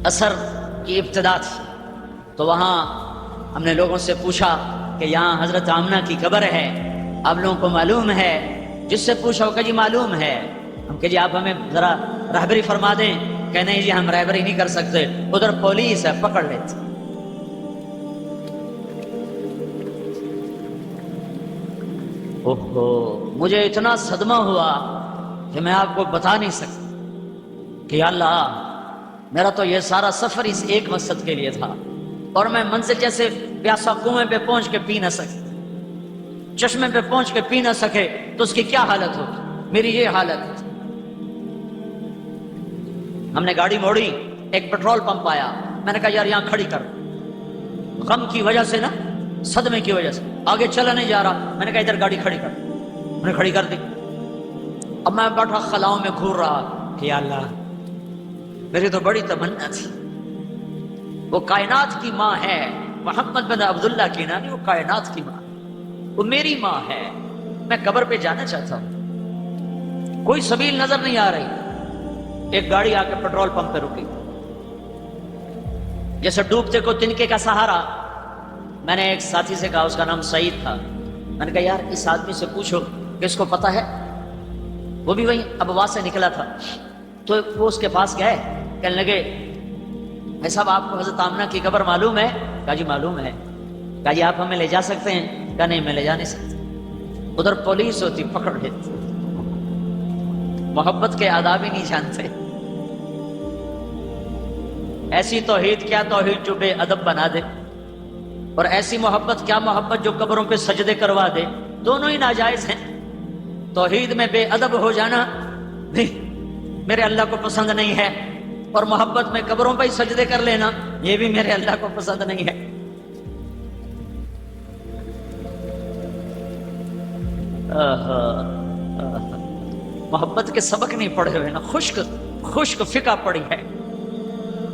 عصر کی ابتدا تھی تو وہاں ہم نے لوگوں سے پوچھا کہ یہاں حضرت آمنہ کی قبر ہے، آپ لوگوں کو معلوم ہے؟ جس سے پوچھا کہ جی معلوم ہے۔ ہم کہ جی آپ ہمیں ذرا رہبری فرما دیں، کہ نہیں جی ہم رہبری نہیں کر سکتے، ادھر پولیس ہے پکڑ لیتے۔ اوہو، مجھے اتنا صدمہ ہوا کہ میں آپ کو بتا نہیں سکتا کہ یا اللہ میرا تو یہ سارا سفر اس ایک مقصد کے لیے تھا، اور میں منزل جیسے پیاسا کنویں پہ پہنچ کے پی نہ سکے، چشمے پہ پہنچ کے پی نہ سکے تو اس کی کیا حالت ہوگی؟ میری یہ حالت۔ ہم نے گاڑی موڑی، ایک پیٹرول پمپ آیا، میں نے کہا یار یہاں کھڑی کر، غم کی وجہ سے نا، صدمے کی وجہ سے آگے چلا نہیں جا رہا، میں نے کہا ادھر گاڑی کھڑی کر، میں نے کھڑی کر دی۔ اب میں بیٹھا خلاؤں میں گھور رہا کہ یا اللہ میری تو بڑی تمنا تھی. وہ کائنات کی ماں ہے, محمد بن عبداللہ کی نانی, وہ کائنات کی ماں, وہ میری ماں ہے. میں قبر پہ جانا چاہتا ہوں, کوئی سبیل نظر نہیں آ رہی. ایک گاڑی آ کے پیٹرول پمپ پہ رکی, جیسے ڈوبتے کو تنکے کا سہارا. میں نے ایک ساتھی سے کہا, اس کا نام سعید تھا, میں نے کہا یار اس آدمی سے پوچھو کہ اس کو پتا ہے. وہ بھی وہیں ابوا سے نکلا تھا, تو وہ اس کے پاس گئے, کہنے لگے بھائی صاحب آپ کو حضرت آمنہ کی قبر معلوم ہے؟ کہا جی معلوم ہے. کہا جی آپ ہمیں لے جا سکتے ہیں؟ کہا نہیں میں لے جا نہیں سکتا, ادھر پولیس ہوتی پکڑ لیتی. محبت کے آداب ہی نہیں جانتے. ایسی توحید کیا توحید جو بے ادب بنا دے, اور ایسی محبت کیا محبت جو قبروں پہ سجدے کروا دے. دونوں ہی ناجائز ہیں. توحید میں بے ادب ہو جانا نہیں, میرے اللہ کو پسند نہیں ہے, اور محبت میں قبروں پہ ہی سجدے کر لینا, یہ بھی میرے اللہ کو پسند نہیں ہے. محبت کے سبق نہیں پڑھے ہوئے نا, خشک فقہ پڑھی ہے,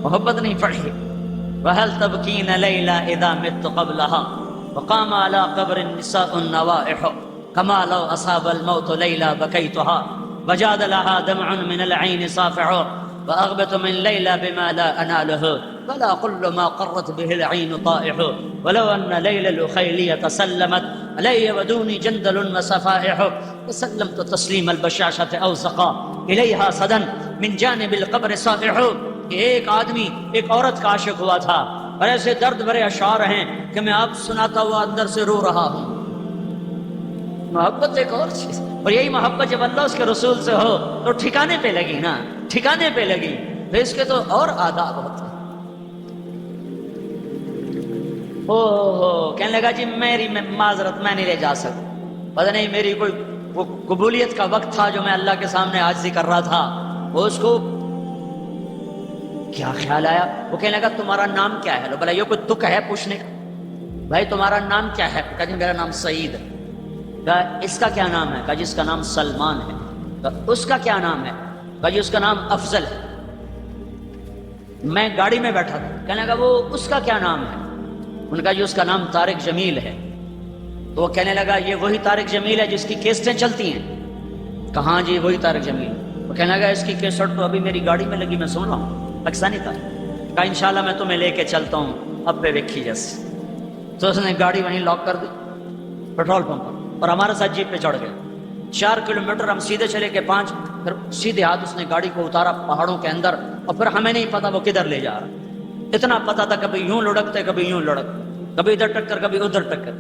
محبت نہیں پڑھی. وَهَلْ تَبْكِينَ لَيْلَا إِذَا مِتُّ قَبْلَهَا وَقَامَ عَلَىٰ قَبْرِ النِّسَاءُ النَّوَائِحُ كَمَا لَوْ أَصَابَ الْمَوْتُ لَيْلَا بَكَيْتُهَا وَجَادَ لَهَا دَمْعٌ مِّنَ الْعَيْنِ صَافِعُ وَأَغْبَتُ مِن لَيْلَا بِمَا لَا أَنَالُهُ وَلَا كُلُّ مَا قَرَّتْ بِهِ الْعَيْنُ طَائِحُ وَلَوْ أَنَّ لَيْلَ الْأُخَيْلِيَّةَ سَلَّمَتْ عَلَيَّ وَدُونِي جَنْدَلٌ وَصَفَائِحُ وَسَلَّمْتُ تَسْلِيمَ الْبَشَاشَةِ أَوْ سَقَى إِلَيْهَا صَدًا مِن جَانِبِ الْقَبْرِ صَافِحُ. کہ ایک آدمی ایک عورت کا عاشق ہوا تھا, اور ایسے درد بھرے اشعار ہیں کہ میں آپ سناتا ہوا اندر سے رو رہا ہوں. محبت ایک اور چیز, اور یہی محبت جب اللہ اس کے رسول سے ہو تو ٹھکانے پہ لگی نا, ٹھکانے پہ لگی, تو اس کے تو اور آداب ہوتے ہیں. کہنے لگا جی میری معذرت, میں نہیں لے جا سکتا. پتہ نہیں میری کوئی وہ قبولیت کا وقت تھا جو میں اللہ کے سامنے عاجزی کر رہا تھا, وہ اس کو کیا خیال آیا. وہ کہنے لگا تمہارا نام کیا ہے؟ بولا یہ کوئی تک ہے پوچھنے کا؟ بھائی تمہارا نام کیا ہے؟ کہا جی میرا نام سعید ہے. کہا اس کا کیا نام ہے؟ کہا جی اس کا نام سلمان ہے. کہا اس کا کیا نام ہے؟ کہا جی اس کا نام افضل ہے. میں گاڑی میں بیٹھا تھا, کہنے لگا وہ اس کا کیا نام ہے؟ ان کا جی اس کا نام طارق جمیل ہے. تو وہ کہنے لگا یہ وہی طارق جمیل ہے جس کی کیسٹیں چلتی ہیں؟ کہاں جی وہی طارق جمیل. وہ کہنے لگا اس کی کیسٹ تو ابھی میری گاڑی میں لگی, میں سن رہا ہوں. پاکستانی تھا. کہا انشاءاللہ میں تمہیں لے کے چلتا ہوں, اب پہ ویکھی جیسے. تو اس نے گاڑی وہیں لاک کر دی پیٹرول پمپ پر, اور ہمارے ساتھ جیپ پہ چڑھ گئے. 4 کلومیٹر ہم سیدھے چلے گئے, 5 پھر سیدھے ہاتھ اس نے گاڑی کو اتارا پہاڑوں کے اندر, اور پھر ہمیں نہیں پتا وہ کدھر لے جا رہا. اتنا پتا تھا کبھی یوں لڑکتے کبھی یوں لڑکتے, کبھی ادھر ٹکر کبھی ادھر ٹکر.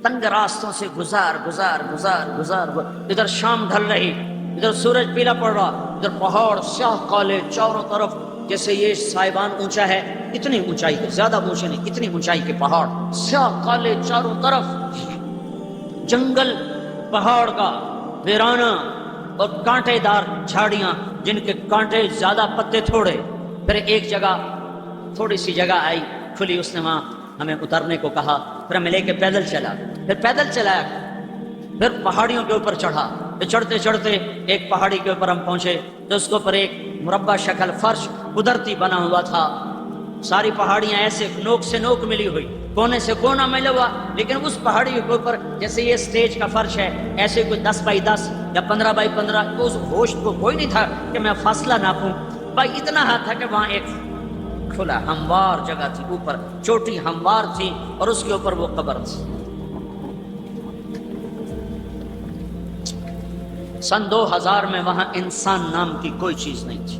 تنگ راستوں سے گزار گزار گزار گزار, ادھر شام ڈھل رہی, ادھر سورج پیلا پڑ رہا, ادھر پہاڑ سیاہ کالے چاروں طرف. جیسے یہ سائبان اونچا ہے, اتنی اونچائی کے, زیادہ اونچے نہیں, اتنی اونچائی کے پہاڑ, سیاہ کالے چاروں طرف, جنگل پہاڑ کا ویرانہ, اور کانٹے دار جھاڑیاں جن کے کانٹے زیادہ پتے تھوڑے. پھر ایک جگہ تھوڑی سی جگہ آئی کھلی, اس نے وہاں ہمیں اترنے کو کہا. پھر ہمیں لے کے پیدل چلا, پھر پیدل چلایا, پھر پہاڑیوں کے اوپر چڑھا. پھر چڑھتے چڑھتے ایک پہاڑی کے اوپر ہم پہنچے, تو اس کے اوپر ایک مربع شکل فرش قدرتی بنا ہوا تھا. ساری پہاڑیاں ایسے نوک سے نوک ملی ہوئی, کونے سے کونا ملا ہوا, لیکن اس پہاڑی کے اوپر جیسے یہ سٹیج کا فرش ہے, ایسے کوئی 10x10 یا 15x15, تو اس ہوش کو کوئی نہیں تھا کہ میں فاصلہ ناپوں. بھائی اتنا ہاتھ تھا کہ وہاں ایک کھلا ہموار جگہ تھی, اوپر چوٹی ہموار تھی, اور اس کے اوپر وہ قبر تھی. سن 2000 میں وہاں انسان نام کی کوئی چیز نہیں تھی.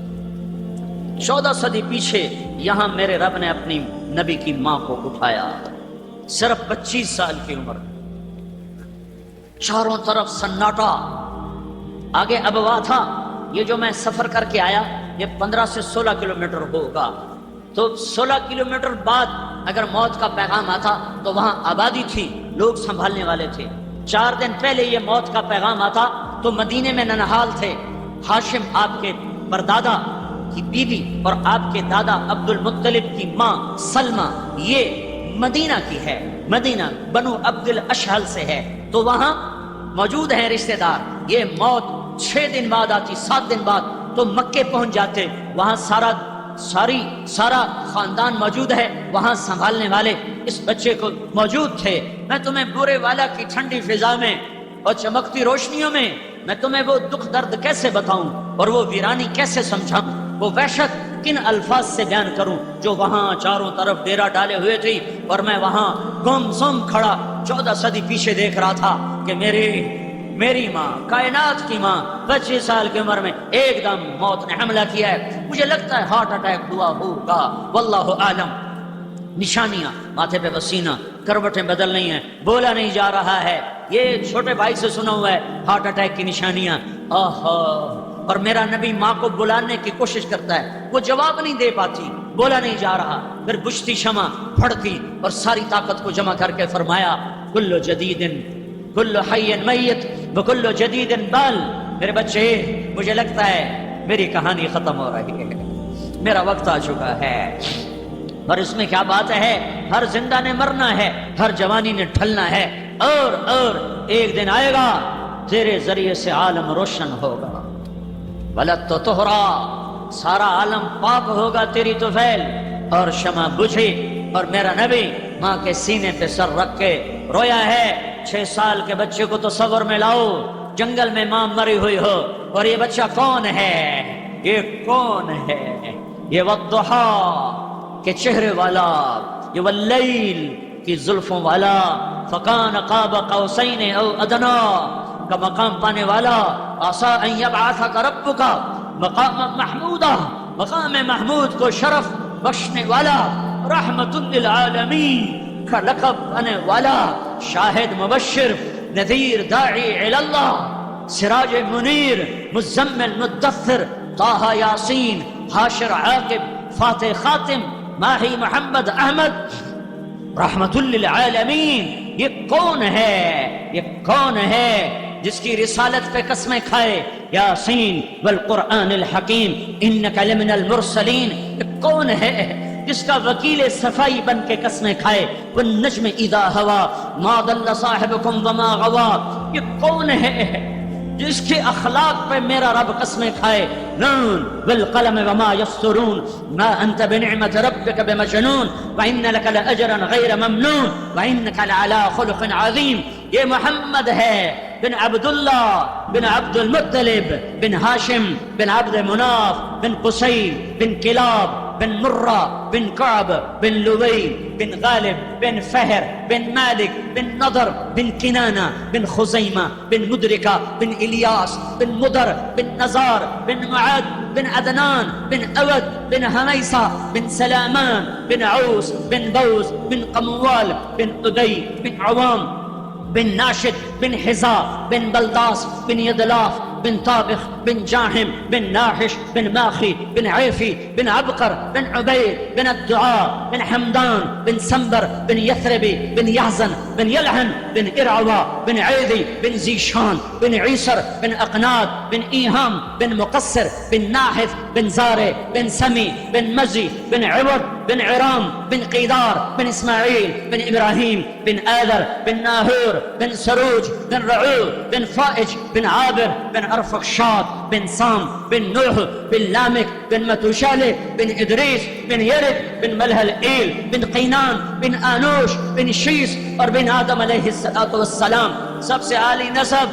14 صدی پیچھے یہاں میرے رب نے اپنی نبی کی ماں کو اٹھایا, صرف 25 سال کی عمر. چاروں طرف سناٹا. آگے ابوا تھا. یہ جو میں سفر کر کے آیا یہ 15 سے 16 کلومیٹر ہوگا. تو 16 کلومیٹر بعد اگر موت کا پیغام آتا تو وہاں آبادی تھی, لوگ سنبھالنے والے تھے. 4 دن پہلے یہ موت کا پیغام آتا تو مدینے میں ننہال تھے. ہاشم آپ کے پردادا کی بیوی اور آپ کے دادا عبد المطلب کی ماں سلمہ یہ مدینہ کی ہے, مدینہ بنو عبد الاشہل سے ہے, تو وہاں موجود ہیں رشتہ دار. یہ موت 6 دن بعد آتی, 7 دن بعد تو مکے پہنچ جاتے، وہاں سارا خاندان موجود ہے، وہاں سنبھالنے والے اس بچے کو موجود تھے۔ میں تمہیں بورے والا کی ٹھنڈی فضا میں اور چمکتی روشنیوں میں میں تمہیں وہ دکھ درد کیسے بتاؤں اور وہ ویرانی کیسے سمجھاؤں، وہ وحشت کن الفاظ سے بیان کروں جو وہاں چاروں طرف ڈیرا ڈالے ہوئے تھی، اور میں وہاں گمسم کھڑا 14 صدی پیچھے دیکھ رہا تھا کہ میری ماں، کائنات کی ماں 25 سال کی عمر میں ایک دم موت نے حملہ کیا ہے۔ مجھے لگتا ہے ہارٹ اٹیک ہوا ہوگا، واللہ عالم۔ نشانیاں، ماتھے پہ پسینہ، کروٹیں بدل نہیں ہیں، بولا نہیں جا رہا ہے، یہ چھوٹے بھائی سے سنا ہوا ہے ہارٹ اٹیک کی نشانیاں۔ اور میرا نبی ماں کو بلانے کی کوشش کرتا ہے، وہ جواب نہیں دے پاتی، بولا نہیں جا رہا۔ پھر بجھتی شمع پھڑتی اور ساری طاقت کو جمع کر کے فرمایا کل جدید کل حی میت وکل جدید بال۔ میرے بچے، مجھے لگتا ہے میری کہانی ختم ہو رہی ہے، میرا وقت آ چکا ہے۔ اور اس میں کیا بات ہے، ہر زندہ نے مرنا ہے، ہر جوانی نے ڈھلنا ہے، اور ایک دن آئے گا تیرے ذریعے سے عالم روشن ہوگا، ولد تو تہرا، سارا عالم پاک ہوگا تیری طفیل۔ اور شمع بجھی اور میرا نبی ماں کے سینے پہ سر رکھ کے رویا ہے۔ 6 سال کے بچے کو تصور میں لاؤ، جنگل میں ماں مری ہوئی ہو، اور یہ بچہ کون ہے، یہ کون ہے، یہ والضحا کے چہرے والا، یہ واللیل کی زلفوں والا، فکان قاب قوسین او ادنا کا مقام پانے والا، عسیٰ ان یبعثک ربک مقام محمودہ، مقام محمود کو شرف بخشنے والا، رحمت للعالمین کا لقب پانے والا، شاہد مبشر نذیر داعی الی اللہ، سراج منیر مزمل مدثر، طٰہٰ یاسین حاشر عاقب فاتح خاتم ماہی محمد احمد رحمت للعالمین۔ یہ کون ہے، یہ کون ہے جس کی رسالت پہ قسمیں کھائے، یاسین والقرآن الحکیم انک لمن المرسلین؟ یہ کون ہے جس کا وکیل صفائی بن کے قسمیں کھائے، والنجم اذا ہوا ما ضل صاحبکم وما غوا؟ یہ کون ہے جس کے اخلاق پہ میرا رب قسمیں کھائے، نون والقلم وما یسطرون ما انت بنعمت ربک بمجنون وان لک لاجرا غیر ممنون وانک لعلی خلق عظیم؟ یہ محمد ہے بن عبداللہ بن عبد المطلب بن ہاشم بن عبد مناف بن قصی بن کلاب بن مرہ بن کعب بن لوی بن غالب بن فہر بن مالک بن نضر بن کنانہ بن خزیمہ بن مدرکہ بن الیاس بن مدر بن نزار بن معد بن عدنان بن اود بن حمیسہ بن سلامان بن عوس بن بوز بن قموال بن ادی بن عوام بن ناشد بن حزا بن بلداس بن یدلاف بن طابخ بن جاحم بن ناحش بن ماخي بن عيفي بن عبقر بن عبيد بن الدعاء بن حمدان بن سنبر بن يثربي بن يحزن بن يلحن بن إرعوى بن عيذي بن زيشان بن عيسر بن أقناد بن إيهام بن مقصر بن ناحث بن زاري بن سمي بن مزي بن عوض بن عرام بن قيدار بن إسماعيل بن إبراهيم بن آذر بن ناهور بن سروج بن رعو بن فائج بن عابر بن أرفخشاد بن سام بن نوح بن لامك بن متوشالة بن إدريس بن يرد بن ملهل إيل بن قينان بن آنوش بن شيس اور بن آدم علیہ الصلوۃ والسلام۔ سب سے عالی نسب،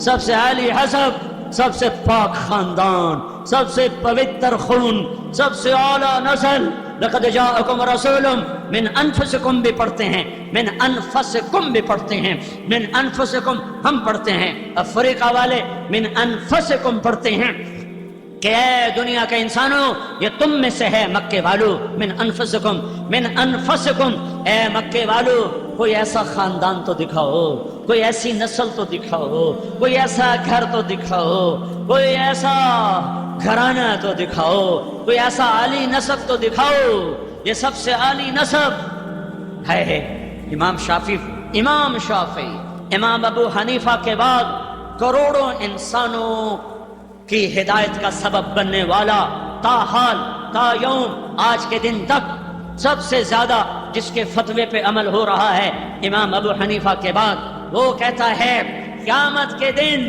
سب سے عالی حسب، سب سے پاک خاندان، سب سے پوتر خون، سب سے اعلیٰ نسل۔ لقد جاءکم رسول من انفسکم بھی پڑھتے ہیں، من انفسکم بھی پڑھتے ہیں، من انفسکم ہم پڑھتے ہیں، افریقہ والے من انفسکم پڑھتے ہیں کہ اے دنیا کے انسانوں یہ تم میں سے ہے مکے والو، من انفسکم، من انفسکم، اے مکے والو کوئی ایسا خاندان تو دکھاؤ، کوئی ایسی نسل تو دکھاؤ، کوئی ایسا گھر تو دکھاؤ، کوئی ایسا گھرانہ تو دکھاؤ، کوئی ایسا عالی نسب تو دکھاؤ۔ یہ سب سے عالی نسب ہے امام شافعی، امام ابو حنیفہ کے بعد کروڑوں انسانوں کی ہدایت کا سبب بننے والا، تا حال تا یوم آج کے دن تک سب سے زیادہ جس کے فتوے پہ عمل ہو رہا ہے امام ابو حنیفہ کے بعد، وہ کہتا ہے قیامت کے دن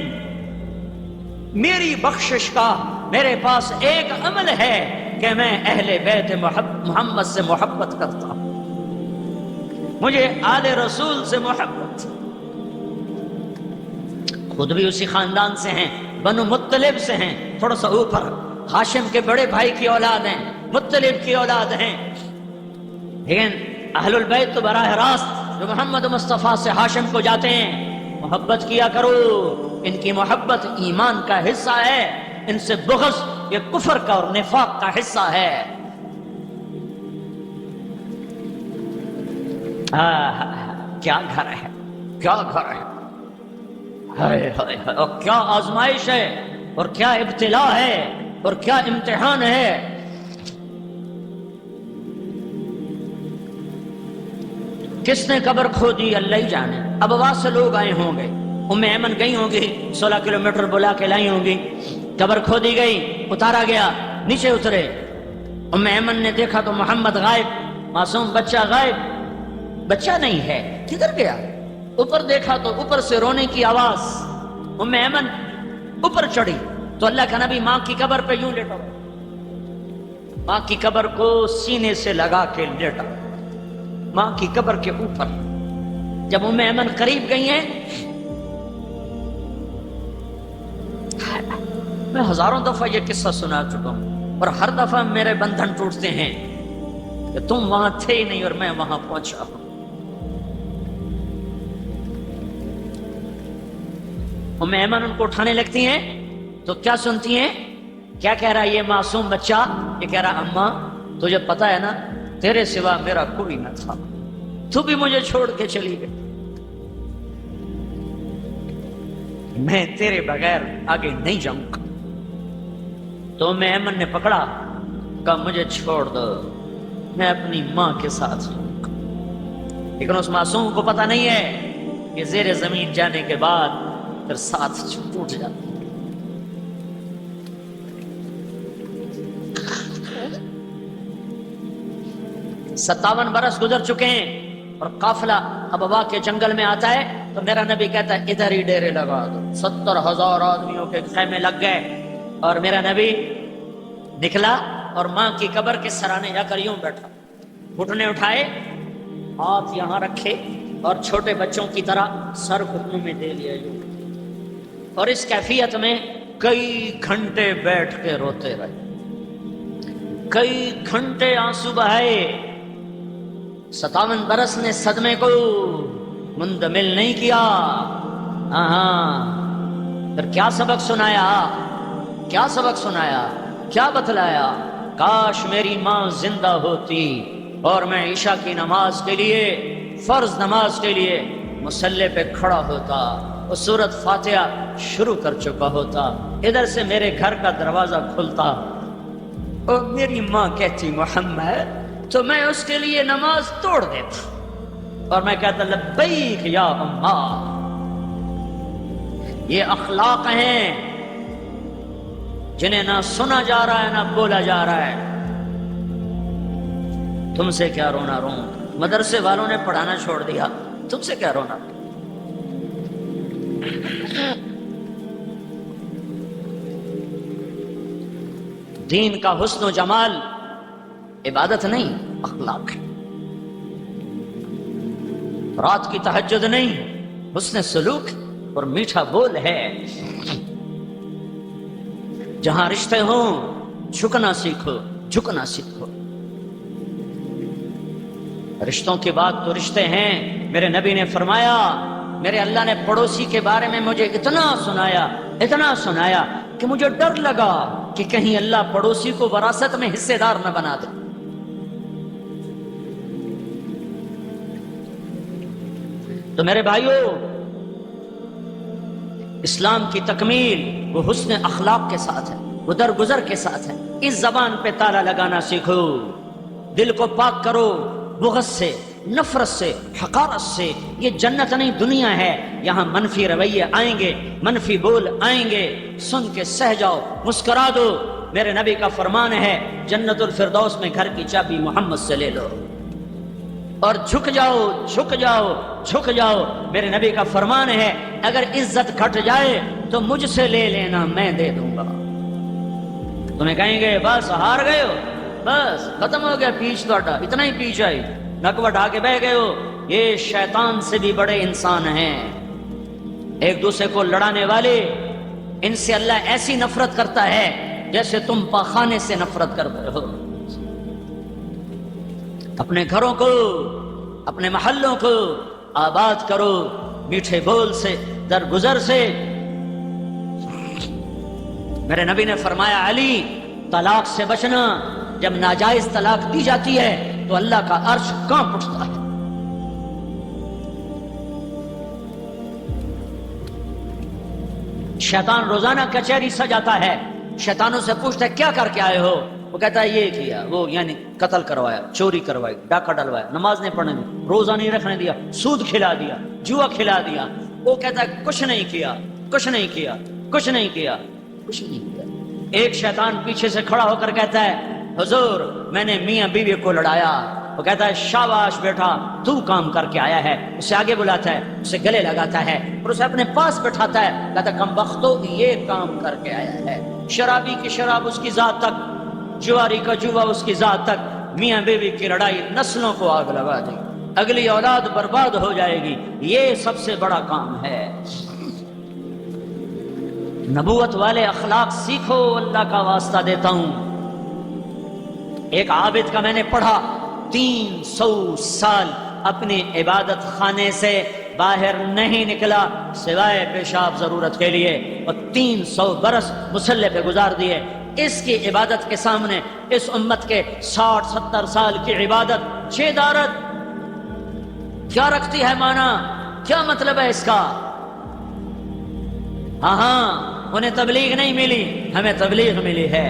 میری بخشش کا میرے پاس ایک عمل ہے کہ میں اہل بیت محمد سے محبت کرتا ہوں، مجھے آل رسول سے محبت۔ خود بھی اسی خاندان سے ہیں، بنو مطلب سے ہیں، تھوڑا سا اوپر، ہاشم کے بڑے بھائی کی اولاد ہیں، مطلب کی اولاد ہیں، لیکن اہل البیت تو براہ راست جو محمد مصطفیٰ سے ہاشم کو جاتے ہیں۔ محبت کیا کرو، ان کی محبت ایمان کا حصہ ہے، ان سے بغض یہ کفر کا اور نفاق کا حصہ ہے۔ کیا گھر ہے، کیا گھر ہے، ہائے ہائے ہائے، اور کیا آزمائش ہے، اور کیا ابتلا ہے، اور کیا امتحان ہے۔ کس نے قبر کھودی اللہ ہی جانے، اب وہاں سے لوگ آئے ہوں گے، ام ایمن گئی ہوں گی، 16 کلومیٹر بلا کے لائی ہوں گی، قبر کھودی گئی، اتارا گیا، نیچے اترے، ام ایمن نے دیکھا تو محمد غائب، معصوم بچہ غائب، بچہ نہیں ہے، کدھر گیا؟ اوپر دیکھا تو اوپر سے رونے کی آواز، ام ایمن اوپر چڑھی تو اللہ کا نبی ماں کی قبر پہ یوں لیٹا، ماں کی قبر کو سینے سے لگا کے لیٹا، ماں کی قبر کے اوپر۔ جب ام ایمن قریب گئی ہیں، میں ہزاروں دفعہ یہ قصہ سنا چکا ہوں اور ہر دفعہ میرے بندھن ٹوٹتے ہیں کہ تم وہاں تھے ہی نہیں اور میں وہاں پہنچا ہوں۔ ام ایمن ان کو اٹھانے لگتی ہیں تو کیا سنتی ہیں؟ کیا کہہ رہا ہے یہ معصوم بچہ؟ یہ کہہ رہا اماں تجھے پتا ہے نا تیرے سوا میرا کوئی نہ تھا، تو بھی مجھے چھوڑ کے چلی گئی، میں تیرے بغیر آگے نہیں جاؤں گا۔ تو ام ایمن نے پکڑا، کہا مجھے چھوڑ دو، میں اپنی ماں کے ساتھ جاؤں گا۔ لیکن اس معصوم کو پتا نہیں ہے کہ زیر زمین جانے کے بعد پھر ساتھ ٹوٹ جاتا۔ 57 برس گزر چکے ہیں اور قافلہ ابوا کے جنگل میں آتا ہے تو میرا نبی کہتا ہے ادھر ہی ڈیرے لگا دو۔ 70,000 آدمیوں کے خیمے لگ گئے اور میرا نبی نکلا اور ماں کی قبر کے سرانے جا کر یوں بیٹھا، گھٹنے اٹھائے، ہاتھ یہاں رکھے اور چھوٹے بچوں کی طرح سر گھٹنوں میں دے لیا یوں، اور اس کیفیت میں کئی گھنٹے بیٹھ کے روتے رہے، کئی گھنٹے آنسو بہائے۔ 57 برس نے صدمے کو منتمل نہیں کیا۔ پھر کیا سبق سنایا، کیا سبق سنایا، کیا بتلایا؟ کاش میری ماں زندہ ہوتی اور میں عشاء کی نماز کے لیے، فرض نماز کے لیے مصلی پہ کھڑا ہوتا، وہ سورۃ فاتحہ شروع کر چکا ہوتا، ادھر سے میرے گھر کا دروازہ کھلتا اور میری ماں کہتی محمد، تو میں اس کے لیے نماز توڑ دیتا اور میں کہتا لبیک یا اماں۔ یہ اخلاق ہیں جنہیں نہ سنا جا رہا ہے نہ بولا جا رہا ہے۔ تم سے کیا رونا رو، مدرسے والوں نے پڑھانا چھوڑ دیا، تم سے کیا رونا۔ دین کا حسن و جمال عبادت نہیں، اخلاق ہے۔ رات کی تہجد نہیں، حسن سلوک اور میٹھا بول ہے۔ جہاں رشتے ہوں جھکنا سیکھو، جھکنا سیکھو۔ رشتوں کی بات تو رشتے ہیں، میرے نبی نے فرمایا، میرے اللہ نے پڑوسی کے بارے میں مجھے اتنا سنایا، اتنا سنایا کہ مجھے ڈر لگا کہ کہیں اللہ پڑوسی کو وراثت میں حصے دار نہ بنا دے۔ تو میرے بھائیوں، اسلام کی تکمیل وہ حسن اخلاق کے ساتھ ہے، وہ درگزر کے ساتھ ہے۔ اس زبان پہ تالا لگانا سیکھو، دل کو پاک کرو بغض سے، نفرت سے، حقارت سے۔ یہ جنت نہیں دنیا ہے، یہاں منفی رویے آئیں گے، منفی بول آئیں گے، سن کے سہ جاؤ، مسکرا دو۔ میرے نبی کا فرمان ہے جنت الفردوس میں گھر کی چابی محمد سے لے لو اور جھک جاؤ، جھک جاؤ، جھک جاؤ۔ میرے نبی کا فرمان ہے اگر عزت گھٹ جائے تو مجھ سے لے لینا، میں دے دوں گا۔ تمہیں کہیں گے بس ہار گئے ہو، بس ختم ہو گیا پیچ توڑا، اتنا ہی پیچ آئی، نک وٹا کے بہ گئے ہو۔ یہ شیطان سے بھی بڑے انسان ہیں، ایک دوسرے کو لڑانے والے، ان سے اللہ ایسی نفرت کرتا ہے جیسے تم پاخانے سے نفرت کرتے ہو۔ اپنے گھروں کو، اپنے محلوں کو آباد کرو میٹھے بول سے، درگزر سے۔ میرے نبی نے فرمایا علی، طلاق سے بچنا، جب ناجائز طلاق دی جاتی ہے تو اللہ کا عرش کانپ اٹھتا ہے۔ شیطان روزانہ کچہری سجاتا ہے، شیطانوں سے پوچھتا ہے کیا کر کے آئے ہو؟ وہ کہتا ہے یہ کیا، وہ یعنی قتل کروایا، چوری کروائی، ڈاکہ ڈلوایا، نماز نہیں پڑھنے دی، روزہ نہیں رکھنے دیا، سود کھلا دیا، جوا کھلا دیا۔ وہ کہتا ہے کچھ نہیں کیا، کچھ نہیں کیا، کچھ نہیں کیا، کچھ نہیں کیا۔ ایک شیطان پیچھے سے کھڑا ہو کر کہتا ہے حضور میں نے میاں بیوی کو لڑایا۔ وہ کہتا ہے شاباش بیٹا، تو کام کر کے آیا ہے۔ اسے آگے بلاتا ہے، اسے گلے لگاتا ہے اور اسے اپنے پاس بٹھاتا ہے، کہتا ہے کم بختو یہ کام کر کے آیا ہے۔ شرابی کی شراب اس کی ذات تک، جواری کا جوا اس کی ذات تک، میاں بیوی کی لڑائی نسلوں کو آگ لگا دے گی، اگلی اولاد برباد ہو جائے گی۔ یہ سب سے بڑا کام ہے۔ نبوت والے اخلاق سیکھو، اللہ کا واسطہ دیتا ہوں۔ ایک عابد کا میں نے پڑھا 300 سال اپنی عبادت خانے سے باہر نہیں نکلا سوائے پیشاب ضرورت کے لیے، اور 300 برس مصلی پہ گزار دیے۔ اس کی عبادت کے سامنے اس امت کے 60-70 سال کی عبادت شیدارت کیا رکھتی ہے معنی؟ کیا مطلب ہے اس کا؟ ہاں انہیں تبلیغ نہیں ملی، ہمیں تبلیغ ملی ہے۔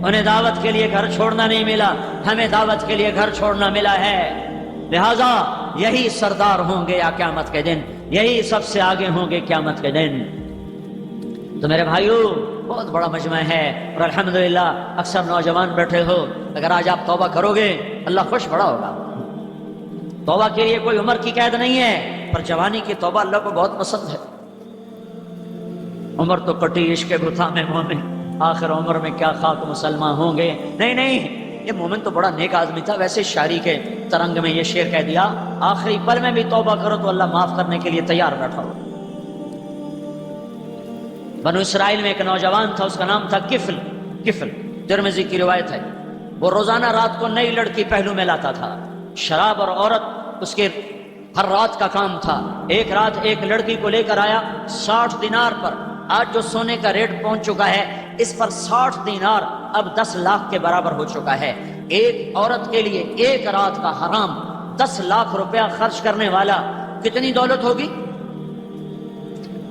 انہیں دعوت کے لیے گھر چھوڑنا نہیں ملا، ہمیں دعوت کے لیے گھر چھوڑنا ملا ہے۔ لہذا یہی سردار ہوں گے یا قیامت کے دن، یہی سب سے آگے ہوں گے قیامت کے دن۔ تو میرے بھائیو بہت بڑا مجمع ہے، اور الحمدللہ اکثر نوجوان بیٹھے ہو، اگر آج آپ توبہ کرو گے اللہ خوش بڑا ہوگا۔ توبہ کے لیے کوئی عمر کی قید نہیں ہے، پر جوانی کی توبہ اللہ کو بہت پسند ہے۔ عمر تو کٹی عشق گھتا میں مومن، آخر عمر میں کیا خاک مسلمان ہوں گے۔ نہیں، یہ مومن تو بڑا نیک آدمی تھا۔ ویسے شاعری کے ترنگ میں یہ شعر کہہ دیا، آخری پل میں بھی توبہ کرو تو اللہ معاف کرنے کے لیے تیار بیٹھا ہو۔ بنو اسرائیل میں ایک نوجوان تھا، اس کا نام تھا کفل، ترمذی کی روایت ہے۔ وہ روزانہ رات کو نئی لڑکی پہلو میں لاتا تھا، شراب اور عورت اس کے ہر رات کا کام تھا۔ ایک رات ایک لڑکی کو لے کر آیا 60 دینار پر۔ آج جو سونے کا ریٹ پہنچ چکا ہے اس پر 60 دینار اب 10 لاکھ کے برابر ہو چکا ہے۔ ایک عورت کے لیے ایک رات کا حرام 10 لاکھ روپیہ خرچ کرنے والا کتنی دولت ہوگی؟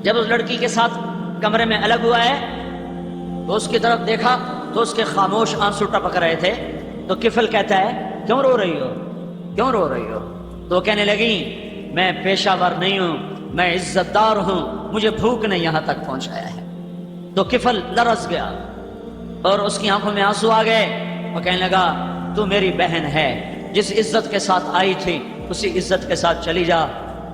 جب اس لڑکی کے ساتھ کمرے میں الگ ہوا ہے تو اس کی طرف دیکھا تو اس کے خاموش آنسو ٹپک رہے تھے۔ تو کفل کہتا ہے کیوں رو رہی ہو، کیوں رو رہی ہو؟ تو کہنے لگی میں پیشہ ور نہیں ہوں، میں عزت دار ہوں، مجھے بھوک نے یہاں تک پہنچایا ہے۔ تو کفل لرز گیا اور اس کی آنکھوں میں آنسو آ گئے۔ وہ کہنے لگا تو میری بہن ہے، جس عزت کے ساتھ آئی تھی اسی عزت کے ساتھ چلی جا،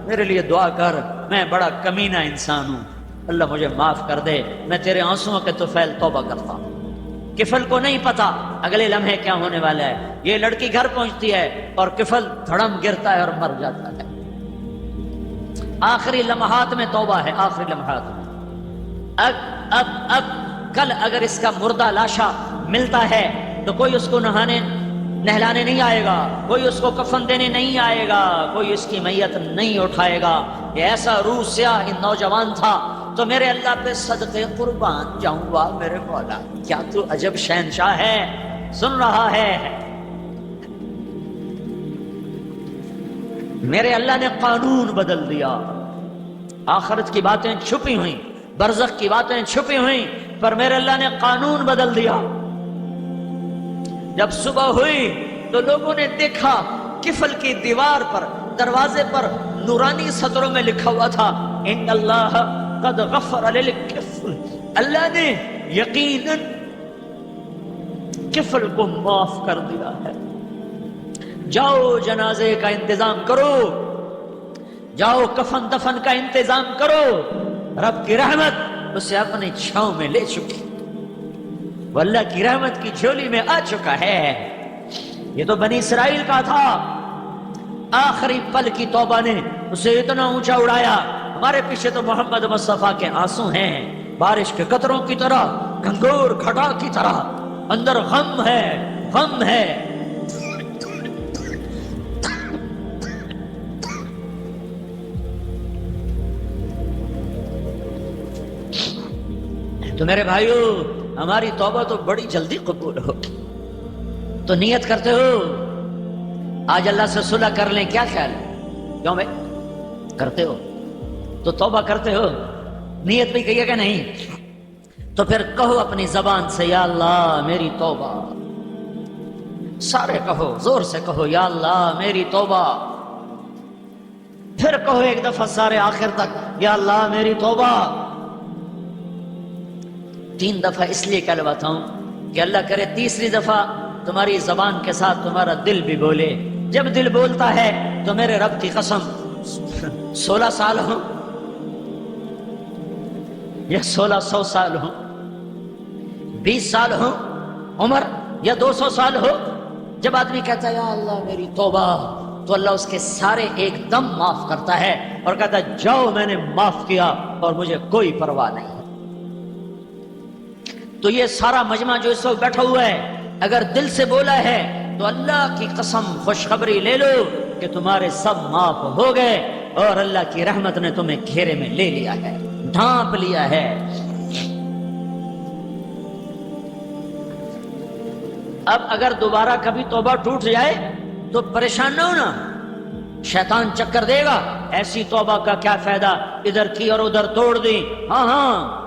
میرے لیے دعا کر، میں بڑا کمینہ انسان ہوں، اللہ مجھے معاف کر دے، میں تیرے آنسوؤں کے طفیل توبہ کرتا ہوں۔ کفل کو نہیں پتا اگلے لمحے کیا ہونے والا ہے۔ یہ لڑکی گھر پہنچتی ہے اور کفل دھڑم گرتا ہے اور مر جاتا ہے۔ آخری لمحات میں توبہ ہے، آخری لمحات میں۔ اب کل اگر اس کا مردہ لاشا ملتا ہے تو کوئی اس کو نہلانے نہیں آئے گا، کوئی اس کو کفن دینے نہیں آئے گا، کوئی اس کی میت نہیں اٹھائے گا۔ یہ ایسا روح سیاہ نوجوان تھا۔ تو میرے اللہ پہ صدقے قربان جاؤں گا میرے مولا، کیا تو عجب شہنشاہ ہے، سن رہا ہے؟ میرے اللہ نے قانون بدل دیا۔ آخرت کی باتیں چھپی ہوئیں، برزخ کی باتیں چھپی ہوئیں، پر میرے اللہ نے قانون بدل دیا۔ جب صبح ہوئی تو لوگوں نے دیکھا کفل کی دیوار پر، دروازے پر نورانی سطروں میں لکھا ہوا تھا ان اللہ قد غفر للکفل، اللہ نے یقیناً کفل کو معاف کر دیا ہے۔ جاؤ جنازے کا انتظام کرو، جاؤ کفن دفن کا انتظام کرو، رب کی رحمت اسے اپنی چھاؤں میں لے چکی۔ وہ اللہ کی رحمت کی جھولی میں آ چکا ہے۔ یہ تو بنی اسرائیل کا تھا، آخری پل کی توبہ نے اسے اتنا اونچا اڑایا۔ ہمارے پیچھے تو محمد مصطفیٰ کے آنسو ہیں، بارش کے قطروں کی طرح، گھنگور گھٹا کی طرح، اندر غم ہے، غم ہے۔ تو میرے بھائیو، ہماری توبہ تو بڑی جلدی قبول ہو، تو نیت کرتے ہو آج اللہ سے صلح کر لیں، کیا خیال ہے؟ کیوں بھائی کرتے ہو تو توبہ کرتے ہو، نیت بھی کہیے کہ نہیں؟ تو پھر کہو اپنی زبان سے، یا اللہ میری توبہ، سارے کہو، زور سے کہو، یا اللہ میری توبہ۔ پھر کہو ایک دفعہ سارے آخر تک، یا اللہ میری توبہ۔ 3 دفعہ اس لیے کہلواتا ہوں کہ اللہ کرے تیسری دفعہ تمہاری زبان کے ساتھ تمہارا دل بھی بولے۔ جب دل بولتا ہے تو میرے رب کی قسم 16 سال ہوں یا 1600 سال ہوں، 20 سال ہوں عمر یا 200 سال ہو، جب آدمی کہتا ہے یا اللہ میری توبہ، تو اللہ اس کے سارے ایک دم معاف کرتا ہے اور کہتا ہے جاؤ میں نے معاف کیا اور مجھے کوئی پرواہ نہیں۔ تو یہ سارا مجمع جو اس وقت بیٹھا ہوا ہے، اگر دل سے بولا ہے تو اللہ کی قسم خوشخبری لے لو کہ تمہارے سب معاف ہو گئے اور اللہ کی رحمت نے تمہیں گھیرے میں لے لیا ہے، ڈھانپ لیا ہے۔ اب اگر دوبارہ کبھی توبہ ٹوٹ جائے تو پریشان نہ ہونا، شیطان چکر دے گا، ایسی توبہ کا کیا فائدہ، ادھر کی اور ادھر توڑ دی۔ ہاں ہاں،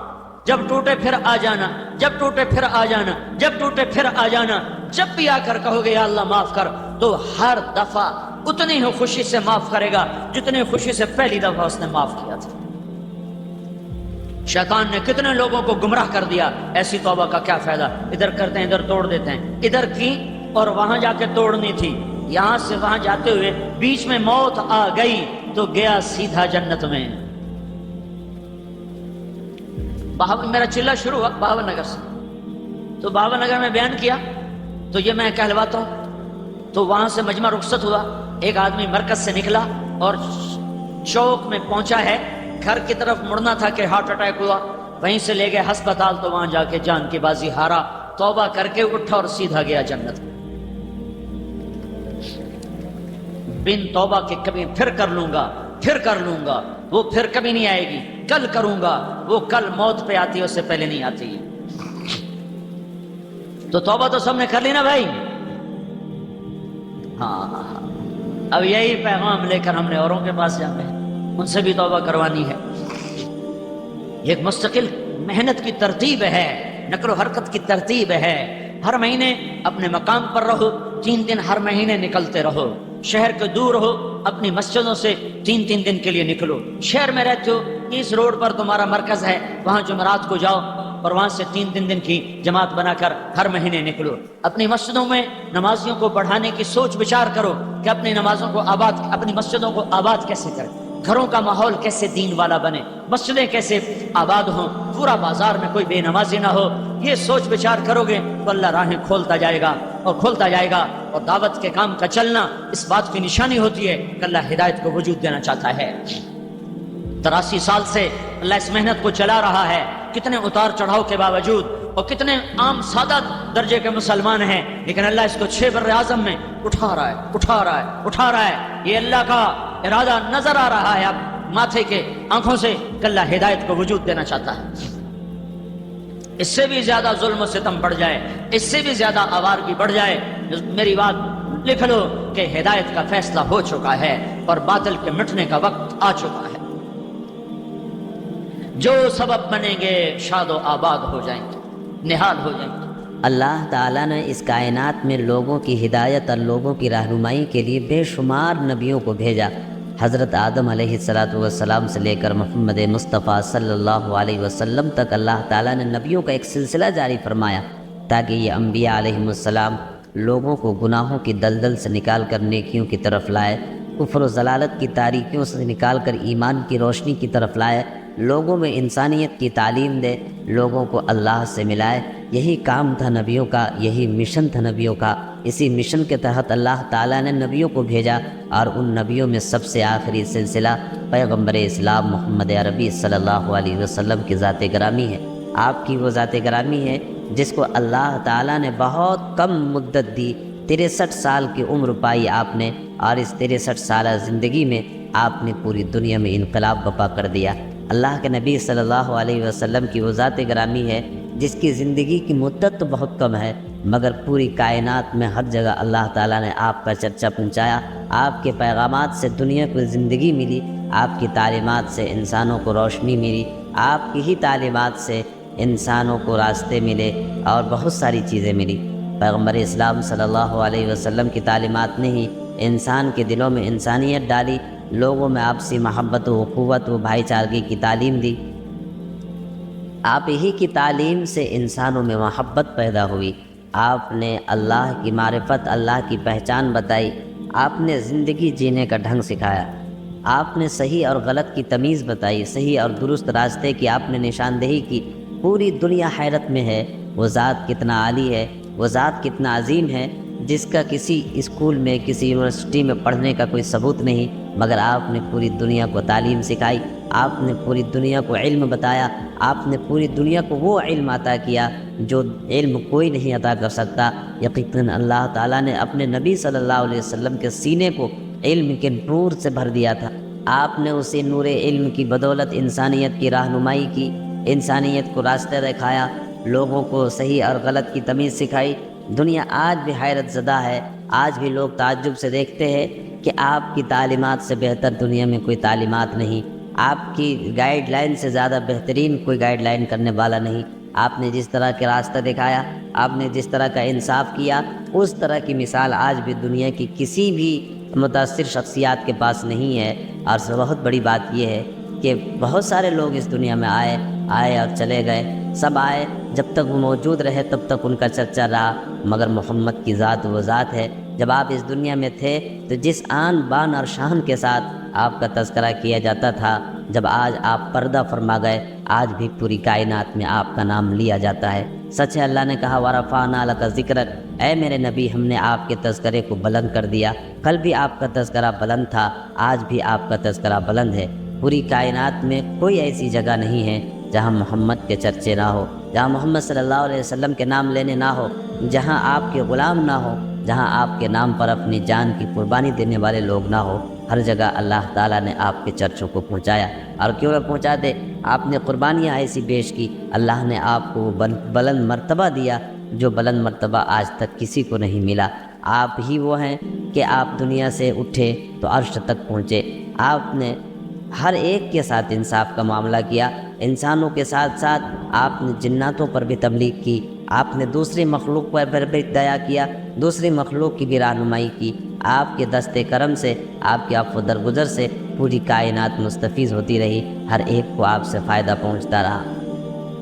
جب ٹوٹے پھر آ جانا، جب ٹوٹے پھر آ جانا، جب ٹوٹے پھر آ جانا۔ جب بھی آ کر کہو گے یا اللہ معاف کر، تو ہر دفعہ اتنی ہی خوشی سے معاف کرے گا جتنی خوشی سے پہلی دفعہ اس نے معاف کیا تھا۔ شیطان نے کتنے لوگوں کو گمراہ کر دیا، ایسی توبہ کا کیا فائدہ، ادھر کرتے ہیں ادھر توڑ دیتے ہیں، ادھر کی اور وہاں جا کے توڑنی تھی، یہاں سے وہاں جاتے ہوئے بیچ میں موت آ گئی تو گیا سیدھا جنت میں۔ میرا چلہ شروع ہوا بہاول نگر سے، تو بہاول نگر میں بیان کیا تو یہ میں کہلواتا ہوں، تو وہاں سے مجمع رخصت ہوا، ایک آدمی مرکز سے نکلا اور چوک میں پہنچا ہے، گھر کی طرف مڑنا تھا کہ ہارٹ اٹیک ہوا، وہیں سے لے گئے ہسپتال، تو وہاں جا کے جان کی بازی ہارا، توبہ کر کے اٹھا اور سیدھا گیا جنت میں۔ بن توبہ کے کبھی پھر کر لوں گا، پھر کر لوں گا، وہ پھر کبھی نہیں آئے گی، کل کروں گا، وہ کل موت پہ آتی ہے، اس سے پہلے نہیں آتی۔ تو توبہ تو سب نے کر لی نا بھائی؟ ہاں، اب یہی پیغام لے کر ہم نے اوروں کے پاس جانا ہے، ان سے بھی توبہ کروانی ہے۔ یہ ایک مستقل محنت کی ترتیب ہے، نقل و حرکت کی ترتیب ہے۔ ہر مہینے اپنے مقام پر رہو، 3 دن ہر مہینے نکلتے رہو۔ شہر کے دور ہو، اپنی مسجدوں سے 3 دن کے لیے نکلو۔ شہر میں رہتے ہو، اس روڈ پر تمہارا مرکز ہے، وہاں جمعرات کو جاؤ اور وہاں سے 3 دن کی جماعت بنا کر ہر مہینے نکلو۔ اپنی مسجدوں میں نمازیوں کو بڑھانے کی سوچ بچار کرو کہ اپنی نمازوں کو اپنی مسجدوں کو آباد کیسے کریں، گھروں کا ماحول کیسے دین والا بنے، مسجدیں کیسے آباد ہوں، پورا بازار میں کوئی بے نمازی نہ ہو۔ یہ سوچ بچار کرو گے تو اللہ راہیں کھولتا جائے گا اور کھولتا جائے گا۔ اور دعوت کے کام کا چلنا اس بات کی نشانی ہوتی ہے کہ اللہ ہدایت کو وجود دینا چاہتا ہے۔ 83 سال سے اللہ اس محنت کو چلا رہا ہے، کتنے اتار چڑھاؤ کے باوجود، اور کتنے عام سادہ درجے کے مسلمان ہیں، لیکن اللہ اس کو 6 بر اعظم میں اٹھا رہا ہے، اٹھا رہا ہے، اٹھا رہا ہے۔ یہ اللہ کا ارادہ نظر آ رہا ہے اب ماتھے کے آنکھوں سے کہ اللہ ہدایت کو وجود دینا چاہتا ہے۔ اس سے بھی زیادہ ظلم و ستم بڑھ جائے، اس سے بھی زیادہ آوارگی بڑھ جائے، میری بات لکھ لو کہ ہدایت کا فیصلہ ہو چکا ہے اور باطل کے مٹنے کا وقت آ چکا ہے۔ جو سبب بنیں گے شاد و آباد ہو جائیں گے، نہال ہو جائیں گے۔ اللہ تعالیٰ نے اس کائنات میں لوگوں کی ہدایت اور لوگوں کی رہنمائی کے لیے بے شمار نبیوں کو بھیجا۔ حضرت آدم علیہ السلام سے لے کر محمد مصطفیٰ صلی اللہ علیہ وسلم تک اللہ تعالیٰ نے نبیوں کا ایک سلسلہ جاری فرمایا تاکہ یہ انبیاء علیہ السلام لوگوں کو گناہوں کی دلدل سے نکال کر نیکیوں کی طرف لائے، کفر و ضلالت کی تاریکیوں سے نکال کر ایمان کی روشنی کی طرف لائے، لوگوں میں انسانیت کی تعلیم دے، لوگوں کو اللہ سے ملائے، یہی کام تھا نبیوں کا، یہی مشن تھا نبیوں کا۔ اسی مشن کے تحت اللہ تعالیٰ نے نبیوں کو بھیجا، اور ان نبیوں میں سب سے آخری سلسلہ پیغمبر اسلام محمد عربی صلی اللہ علیہ وسلم کی ذات گرامی ہے۔ آپ کی وہ ذات گرامی ہے جس کو اللہ تعالیٰ نے بہت کم مدت دی، 63 سال کی عمر پائی آپ نے، اور اس 63 سالہ زندگی میں آپ نے پوری دنیا میں انقلاب برپا کر دیا۔ اللہ کے نبی صلی اللہ علیہ وسلم کی وہ ذات گرامی ہے جس کی زندگی کی مدت تو بہت کم ہے، مگر پوری کائنات میں ہر جگہ اللہ تعالیٰ نے آپ کا چرچا پہنچایا۔ آپ کے پیغامات سے دنیا کو زندگی ملی، آپ کی تعلیمات سے انسانوں کو روشنی ملی، آپ کی ہی تعلیمات سے انسانوں کو راستے ملے، اور بہت ساری چیزیں ملی۔ پیغمبر اسلام صلی اللہ علیہ وسلم کی تعلیمات نے ہی انسان کے دلوں میں انسانیت ڈالی، لوگوں میں آپسی محبت و اخوت و بھائی چارگی کی تعلیم دی۔ آپ ہی کی تعلیم سے انسانوں میں محبت پیدا ہوئی۔ آپ نے اللہ کی معرفت، اللہ کی پہچان بتائی، آپ نے زندگی جینے کا ڈھنگ سکھایا، آپ نے صحیح اور غلط کی تمیز بتائی، صحیح اور درست راستے کی آپ نے نشاندہی کی۔ پوری دنیا حیرت میں ہے، وہ ذات کتنا عالی ہے، وہ ذات کتنا عظیم ہے، جس کا کسی اسکول میں، کسی یونیورسٹی میں پڑھنے کا کوئی ثبوت نہیں، مگر آپ نے پوری دنیا کو تعلیم سکھائی، آپ نے پوری دنیا کو علم بتایا، آپ نے پوری دنیا کو وہ علم عطا کیا جو علم کوئی نہیں عطا کر سکتا۔ یقیناً اللہ تعالیٰ نے اپنے نبی صلی اللہ علیہ وسلم کے سینے کو علم کے نور سے بھر دیا تھا۔ آپ نے اسی نور علم کی بدولت انسانیت کی رہنمائی کی، انسانیت کو راستہ دکھایا، لوگوں کو صحیح اور غلط کی تمیز سکھائی۔ دنیا آج بھی حیرت زدہ ہے، آج بھی لوگ تعجب سے دیکھتے ہیں کہ آپ کی تعلیمات سے بہتر دنیا میں کوئی تعلیمات نہیں، آپ کی گائیڈ لائن سے زیادہ بہترین کوئی گائیڈ لائن کرنے والا نہیں۔ آپ نے جس طرح کا راستہ دکھایا، آپ نے جس طرح کا انصاف کیا، اس طرح کی مثال آج بھی دنیا کی کسی بھی متاثر شخصیات کے پاس نہیں ہے۔ اور بہت بڑی بات یہ ہے کہ بہت سارے لوگ اس دنیا میں آئے اور چلے گئے، سب آئے، جب تک وہ موجود رہے تب تک ان کا چرچا رہا، مگر محمد کی ذات وہ ذات ہے۔ جب آپ اس دنیا میں تھے تو جس آن بان اور شان کے ساتھ آپ کا تذکرہ کیا جاتا تھا، جب آج آپ پردہ فرما گئے، آج بھی پوری کائنات میں آپ کا نام لیا جاتا ہے۔ سچ ہے، اللہ نے کہا وَرَفَعْنَا لَكَ ذِكْرَكَ، اے میرے نبی ہم نے آپ کے تذکرے کو بلند کر دیا۔ کل بھی آپ کا تذکرہ بلند تھا، آج بھی آپ کا تذکرہ بلند ہے۔ پوری کائنات میں کوئی ایسی جگہ نہیں ہے جہاں محمد کے چرچے نہ ہو، جہاں محمد صلی اللہ علیہ وسلم کے نام لینے نہ ہو، جہاں آپ کے غلام نہ ہو، جہاں آپ کے نام پر اپنی جان کی قربانی دینے والے لوگ نہ ہو۔ ہر جگہ اللہ تعالیٰ نے آپ کے چرچوں کو پہنچایا، اور کیوں نہ پہنچا دے، آپ نے قربانیاں ایسی پیش کی، اللہ نے آپ کو بلند مرتبہ دیا جو بلند مرتبہ آج تک کسی کو نہیں ملا۔ آپ ہی وہ ہیں کہ آپ دنیا سے اٹھے تو عرش تک پہنچے۔ آپ نے ہر ایک کے ساتھ انصاف کا معاملہ کیا، انسانوں کے ساتھ ساتھ آپ نے جناتوں پر بھی تبلیغ کی، آپ نے دوسری مخلوق پر بھی دیا کیا، دوسری مخلوق کی بھی رہنمائی کی۔ آپ کے دست کرم سے، آپ کے عفو درگزر سے پوری کائنات مستفیض ہوتی رہی، ہر ایک کو آپ سے فائدہ پہنچتا رہا۔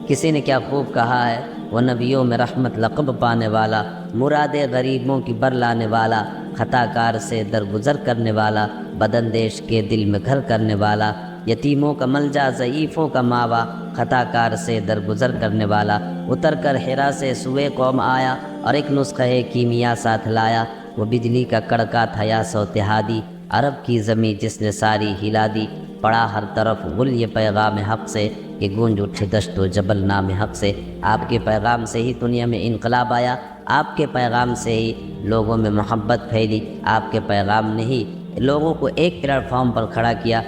کسی نے کیا خوب کہا ہے، وہ نبیوں میں رحمت لقب پانے والا، مراد غریبوں کی بر لانے والا، خطا کار سے درگزر کرنے والا، بداندیش کے دل میں گھر کرنے والا، یتیموں کا ملجا، ضعیفوں کا ماوا، خطا کار سے درگزر کرنے والا، اتر کر حرا سے سوئے قوم آیا، اور ایک نسخہ کیمیا ساتھ لایا، وہ بجلی کا کڑکا تھا یا سوتہادی، عرب کی زمیں جس نے ساری ہلا دی، پڑا ہر طرف غل یہ پیغام حق سے، کہ گونج اٹھے دشت و جبل نام حق سے۔ آپ کے پیغام سے ہی دنیا میں انقلاب آیا، آپ کے پیغام سے ہی لوگوں میں محبت پھیلی، آپ کے پیغام نے ہی لوگوں کو ایک پلیٹ فارم پر کھڑا کیا۔